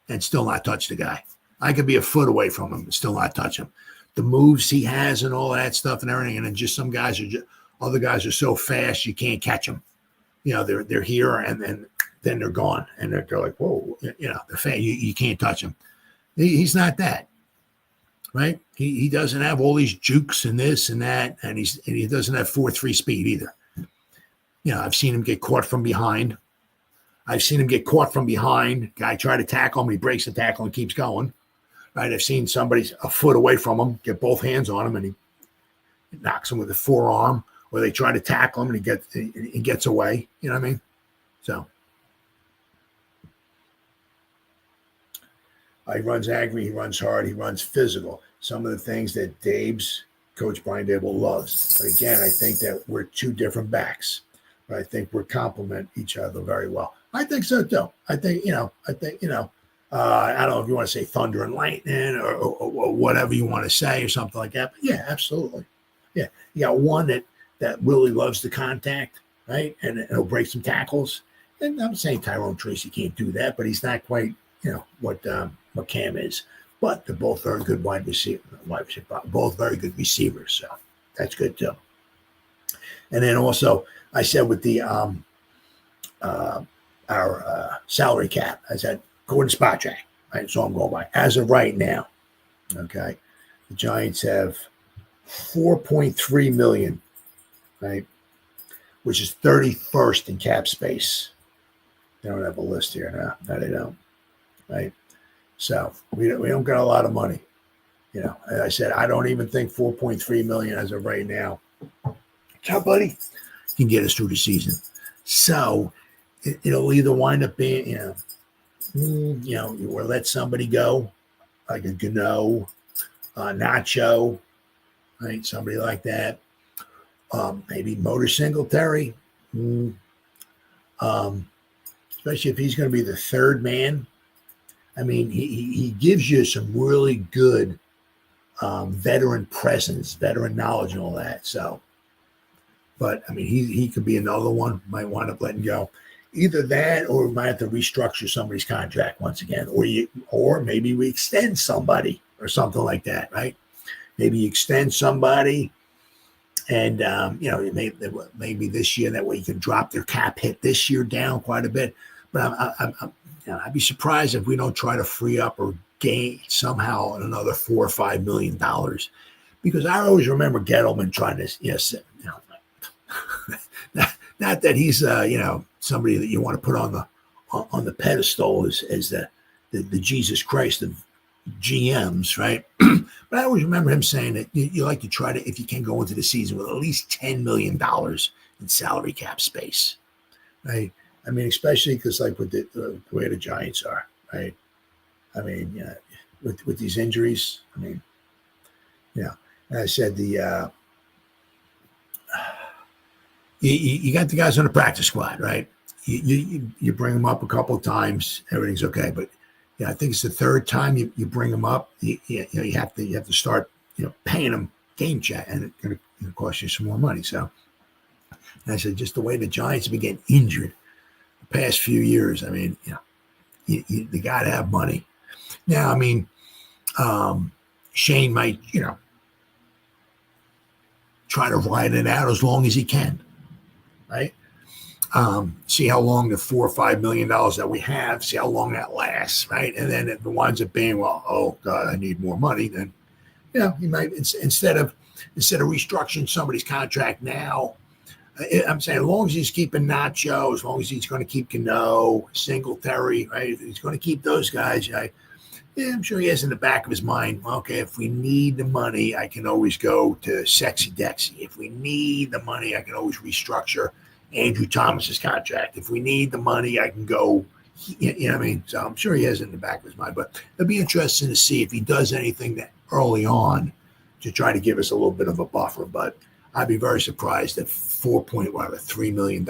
and still not touch the guy. I could be a foot away from him and still not touch him. The moves he has and all that stuff and everything. And then just some guys other guys are so fast you can't catch them. They're here and then they're gone. And they're like, whoa, they're fast. You can't touch him. He's not that, right? He doesn't have all these jukes and this and that. And he doesn't have 4.3 speed either. I've seen him get caught from behind. Guy try to tackle him. He breaks the tackle and keeps going. Right. I've seen somebody a foot away from him, get both hands on him, and he knocks him with a forearm, or they try to tackle him and he gets away. You know what I mean? So he runs angry, he runs hard, he runs physical. Some of the things that Coach Brian Dable loves. But again, I think that we're two different backs. But I think we complement each other very well. I think so too. I think, I don't know if you want to say thunder and lightning or whatever you want to say or something like that. But yeah, absolutely. Yeah. You got one that really loves the contact, right? And he'll break some tackles. And I'm saying Tyrone Tracy can't do that, but he's not quite, what Cam is. But they're both very good wide receiver, both very good receivers. So that's good too. And then also, I said with the our salary cap, I said go to spot check. Right, so I'm going by as of right now. Okay, the Giants have $4.3 million, right, which is 31st in cap space. They don't have a list here now. No, they don't. Right, so we don't got a lot of money. As I said, I don't even think 4.3 million as of right now. Ciao, buddy. Can get us through the season. So it'll either wind up being, or let somebody go, like a Gano, Nacho, right? Somebody like that. Maybe Motor Singletary. Especially if he's going to be the third man. He gives you some really good veteran presence, veteran knowledge and all that. So, but he could be another one. Might wind up letting go. Either that, or we might have to restructure somebody's contract once again, or maybe we extend somebody or something like that, right? Maybe you extend somebody, and maybe this year that way you can drop their cap hit this year down quite a bit. But I'd be surprised if we don't try to free up or gain somehow another $4 or $5 million, because I always remember Gettleman trying to, not that he's somebody that you want to put on the pedestal as the Jesus Christ of GMs, right? But I always remember him saying that you like to try to, if you can, go into the season with at least $10 million in salary cap space, right? Especially because like with the way the Giants are, right? With these injuries, and I said you got the guys on the practice squad, right? you bring them up a couple of times, everything's okay. But yeah, I think it's the third time you bring them up. You have to start paying them game check, and it's going to cost you some more money. So and I said, just the way the Giants have been getting injured the past few years. I mean, they got to have money. Now, I mean, Shane might try to ride it out as long as he can, right? See how long the $4 or $5 million that we have, see how long that lasts, right? And then if it winds up being, well, oh God, I need more money, then he might instead of restructuring somebody's contract now. I'm saying as long as he's keeping Nacho, as long as he's going to keep Cano, Singletary, right? If he's going to keep those guys, I'm sure he has in the back of his mind, okay, if we need the money, I can always go to Sexy Dexy. If we need the money, I can always restructure Andrew Thomas's contract. If we need the money, I can go, what I mean? So I'm sure he has it in the back of his mind, but it'll be interesting to see if he does anything that early on to try to give us a little bit of a buffer. But I'd be very surprised if $3 million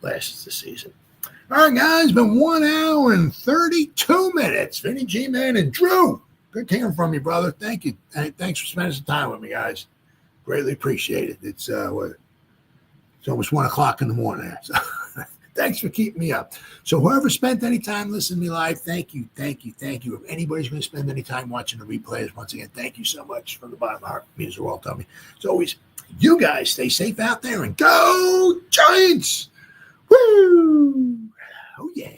lasts this season. All right, guys, been 1 hour and 32 minutes. Vinny G-Man and Drew, good hearing from you, brother. Thank you. Thanks for spending some time with me, guys. Greatly appreciate it. It's almost 1 o'clock in the morning. So thanks for keeping me up. So whoever spent any time listening to me live, thank you. If anybody's going to spend any time watching the replays, once again, thank you so much from the bottom of my heart. It means the world to me. As always, you guys stay safe out there and go Giants! Woo! Oh, yeah.